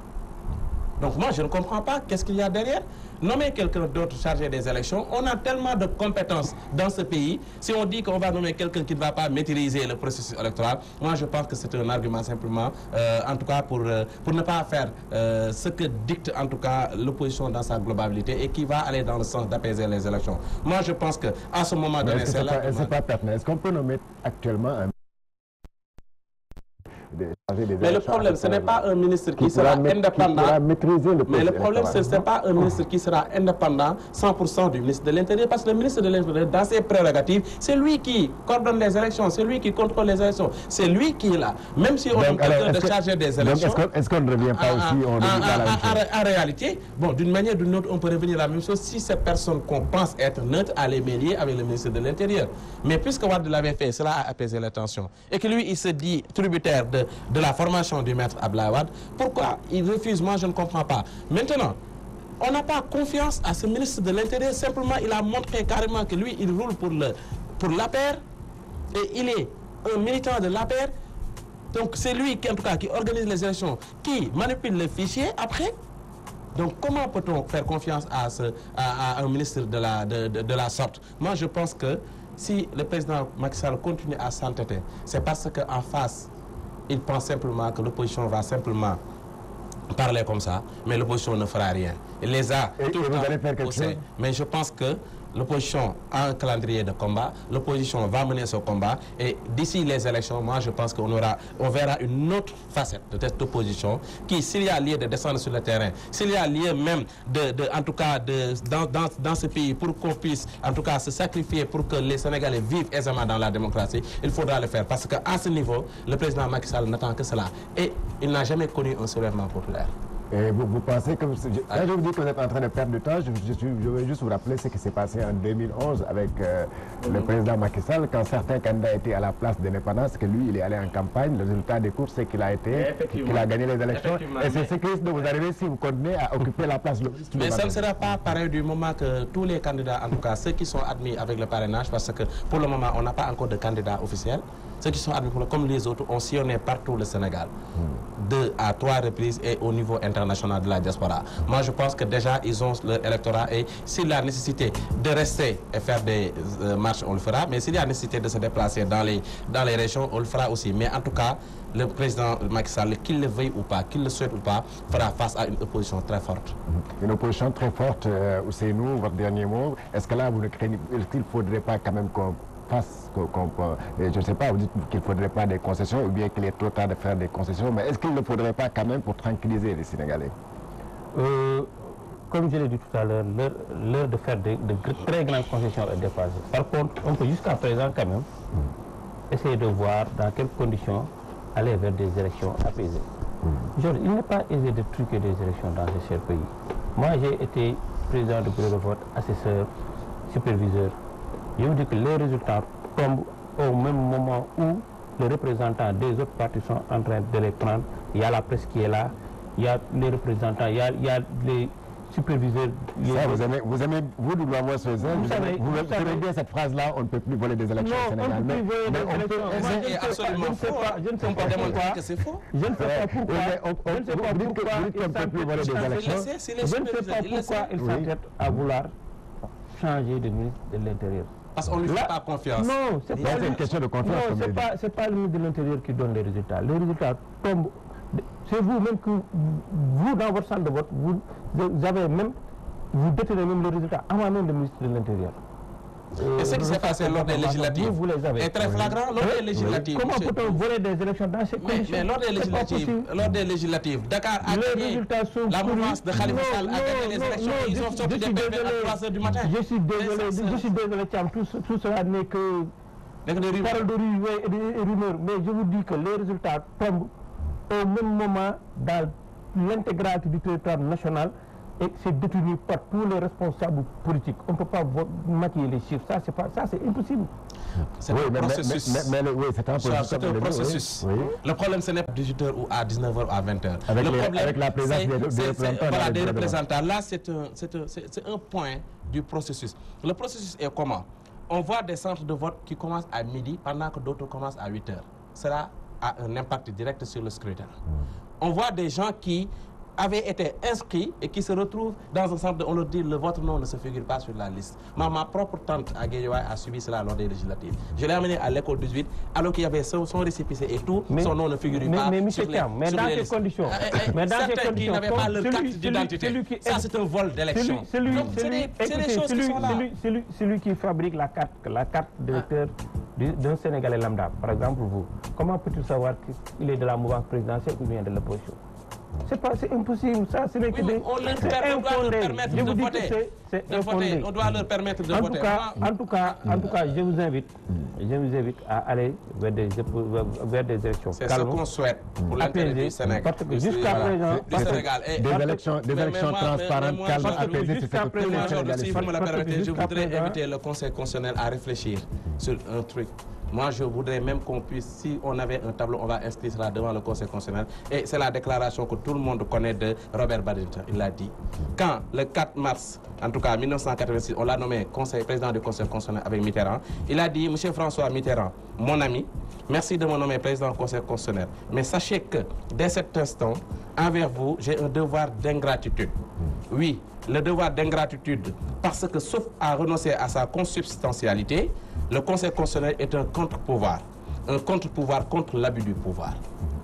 Donc moi, je ne comprends pas qu'est-ce qu'il y a derrière. Nommer quelqu'un d'autre chargé des élections, on a tellement de compétences dans ce pays. Si on dit qu'on va nommer quelqu'un qui ne va pas maîtriser le processus électoral, moi je pense que c'est un argument simplement, en tout cas pour ne pas faire ce que dicte en tout cas l'opposition dans sa globalité et qui va aller dans le sens d'apaiser les élections. Moi je pense qu'à ce moment donné, c'est là. C'est pas pertinent. Est-ce qu'on peut nommer actuellement un mais le problème, ce n'est pas un ministre qui sera indépendant. Mais le problème, ce n'est pas un ministre qui sera indépendant 100% du ministre de l'Intérieur, parce que le ministre de l'Intérieur, dans ses prérogatives, c'est lui qui coordonne les élections, c'est lui qui contrôle les élections, c'est lui qui est là. Même si on a quelqu'un de chargé des élections. Est-ce qu'on ne revient pas aussi en réalité, bon, d'une manière ou d'une autre, on peut revenir à la même chose si ces personnes qu'on pense être neutres allaient mêler avec le ministre de l'Intérieur. Mais puisque Wade l'avait fait, cela a apaisé les tensions. Et que lui, il se dit tributaire de la formation du maître Abdoulaye Wade, pourquoi il refuse? Moi, je ne comprends pas. Maintenant, on n'a pas confiance à ce ministre de l'Intérieur. Simplement, il a montré carrément que lui, il roule pour l'APR et il est un militant de l'APR. Donc, c'est lui qui, en tout cas, qui organise les élections, qui manipule le fichier après. Donc, comment peut-on faire confiance à un ministre de la sorte? Moi, je pense que si le président Macky Sall continue à s'entêter, c'est parce qu'en face, il pense simplement que l'opposition va simplement parler comme ça, mais l'opposition ne fera rien. Il les a tout le temps poussés. Mais je pense que l'opposition a un calendrier de combat, l'opposition va mener ce combat, et d'ici les élections, moi je pense qu'on verra une autre facette de cette opposition qui, s'il y a lieu de descendre sur le terrain, s'il y a lieu même en tout cas dans ce pays pour qu'on puisse en tout cas se sacrifier pour que les Sénégalais vivent aisément dans la démocratie, il faudra le faire, parce qu'à ce niveau, le président Macky Sall n'attend que cela, et il n'a jamais connu un soulèvement populaire. Et vous pensez que... Quand je vous dis que vous êtes en train de perdre du temps, je veux juste vous rappeler ce qui s'est passé en 2011 avec le président Macky Sall, quand certains candidats étaient à la place d'indépendance, que lui, il est allé en campagne. Le résultat des courses, c'est qu'il a gagné les élections. Et c'est ce qui risque de vous arriver si vous continuez à occuper la place de... Mais ça ne sera pas pareil du moment que tous les candidats, en tout cas ceux qui sont admis avec le parrainage, parce que pour le moment, on n'a pas encore de candidats officiels. Ceux qui sont admis, comme les autres, ont sillonné partout le Sénégal, 2 à 3 reprises et au niveau international de la diaspora. Moi, je pense que déjà, ils ont leur électorat, et s'il y a nécessité de rester et faire des marches, on le fera. Mais s'il y a nécessité de se déplacer dans les régions, on le fera aussi. Mais en tout cas, le président Macky Sall, qu'il le veuille ou pas, qu'il le souhaite ou pas, fera face à une opposition très forte. Une opposition très forte, Ousseynou, votre dernier mot. Est-ce que là, vous ne craignez, est-ce qu'il ne faudrait pas quand même qu'on fasse, je ne sais pas, vous dites qu'il ne faudrait pas des concessions, ou bien qu'il est trop tard de faire des concessions, mais est-ce qu'il ne faudrait pas quand même pour tranquilliser les Sénégalais? Comme je l'ai dit tout à l'heure, l'heure de faire de très grandes concessions est dépassée. Par contre, on peut jusqu'à présent quand même essayer de voir dans quelles conditions aller vers des élections apaisées. Aujourd'hui, il n'est pas aisé de truquer des élections dans ce cher pays. Moi, j'ai été président du bureau de vote, assesseur, superviseur. Je vous dis que les résultats tombent au même moment où les représentants des autres partis sont en train de les prendre. Il y a la presse qui est là. il y a les représentants, il y a les superviseurs. Ça, vous aimez, vous, du moins, vous aimez bien cette phrase-là, on ne peut plus voler des élections au Sénégal. Non, on ne peut plus voler des élections. C'est absolument faux. Je ne sais pas pourquoi. Que c'est faux. Je ne sais pas pourquoi. Je ne sais pas pourquoi il s'entête à vouloir changer de ministre de l'Intérieur. Parce qu'on ne lui fait pas confiance. Non, c'est pas une question de confiance. Non, c'est pas le ministre de l'Intérieur qui donne les résultats. Les résultats tombent. C'est vous-même que vous, dans votre centre de vote, vous détenez même les résultats avant même le ministre de l'Intérieur. Et ce qui s'est passé lors des législatives est très flagrant lors des législatives. Comment peut-on voler des élections dans ces conditions? Mais lors des législatives, Dakar a gagné, la mouvance de Khalifa Sall a gagné les élections, ils ont sorti des bébés à 3 h du matin. Je suis désolé, Thiam, tout cela n'est que parole de rue et des rumeurs, mais je vous dis que les résultats tombent au même moment dans l'intégralité du territoire national. Et c'est détenu par tous les responsables politiques. On ne peut pas maquiller les chiffres. Ça, c'est impossible. C'est un processus. C'est un processus. Oui. Le problème, ce n'est pas à 18h ou à 19h ou à 20h. Avec la présence des représentants. Là, c'est un point du processus. Le processus est comment? On voit des centres de vote qui commencent à midi pendant que d'autres commencent à 8h. Cela a un impact direct sur le scrutin. On voit des gens qui avaient été inscrits et qui se retrouvent dans un centre, on leur dit votre nom ne se figure pas sur la liste. Ma propre tante à Guédiawaye a subi cela lors des législatives. Je l'ai amené à l'école 18 alors qu'il y avait son récépissé et tout, son nom ne figurait pas sur les listes. Mais dans ces conditions, certains qui n'avaient pas leur carte d'identité, ça c'est un vol d'élection. C'est des choses qui sont là. Celui qui fabrique la carte d'électeur d'un Sénégalais lambda, par exemple vous, comment peut-il savoir qu'il est de la mouvance présidentielle ou bien de l'opposition? C'est impossible, ça, c'est les on doit leur permettre de voter. On doit leur permettre de voter. En tout cas, je vous invite à aller vers des élections. C'est ce qu'on souhaite pour l'intérêt du Sénégal. Parce que jusqu'à présent, des élections transparentes, calmes, apaisées, si vous me le permettez, je voudrais inviter le Conseil constitutionnel à réfléchir sur un truc. Moi, je voudrais même qu'on puisse, si on avait un tableau, on va inscrire cela devant le Conseil constitutionnel. Et c'est la déclaration que tout le monde connaît de Robert Badinter. Il l'a dit. Quand, le 4 mars, en tout cas 1986, on l'a nommé président du Conseil constitutionnel avec Mitterrand, il a dit, Monsieur François Mitterrand, mon ami, merci de me nommer président du Conseil constitutionnel. Mais sachez que, dès cet instant, envers vous, j'ai un devoir d'ingratitude. Oui, le devoir d'ingratitude, parce que sauf à renoncer à sa consubstantialité, le Conseil constitutionnel est un contre-pouvoir contre l'abus du pouvoir.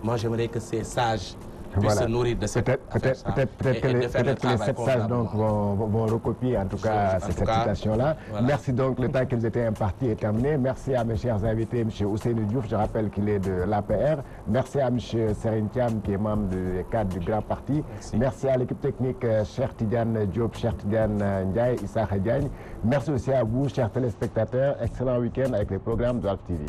Moi, j'aimerais que ces sages puissent se nourrir de cette peut-être que les 7 sages vont recopier en tout cas cette citation-là. Voilà. Merci donc, le temps qui nous était imparti est terminé. Merci à mes chers invités, M. Ousseynou Diouf, je rappelle qu'il est de l'APR. Merci à M. Serine Thiam, qui est membre du cadre du Grand Parti. Merci à l'équipe technique, Cheikh Tidiane Diop, Cheikh Tidiane Ndiaye, Issa Diagne. Merci aussi à vous, chers téléspectateurs. Excellent week-end avec les programmes de Walf TV.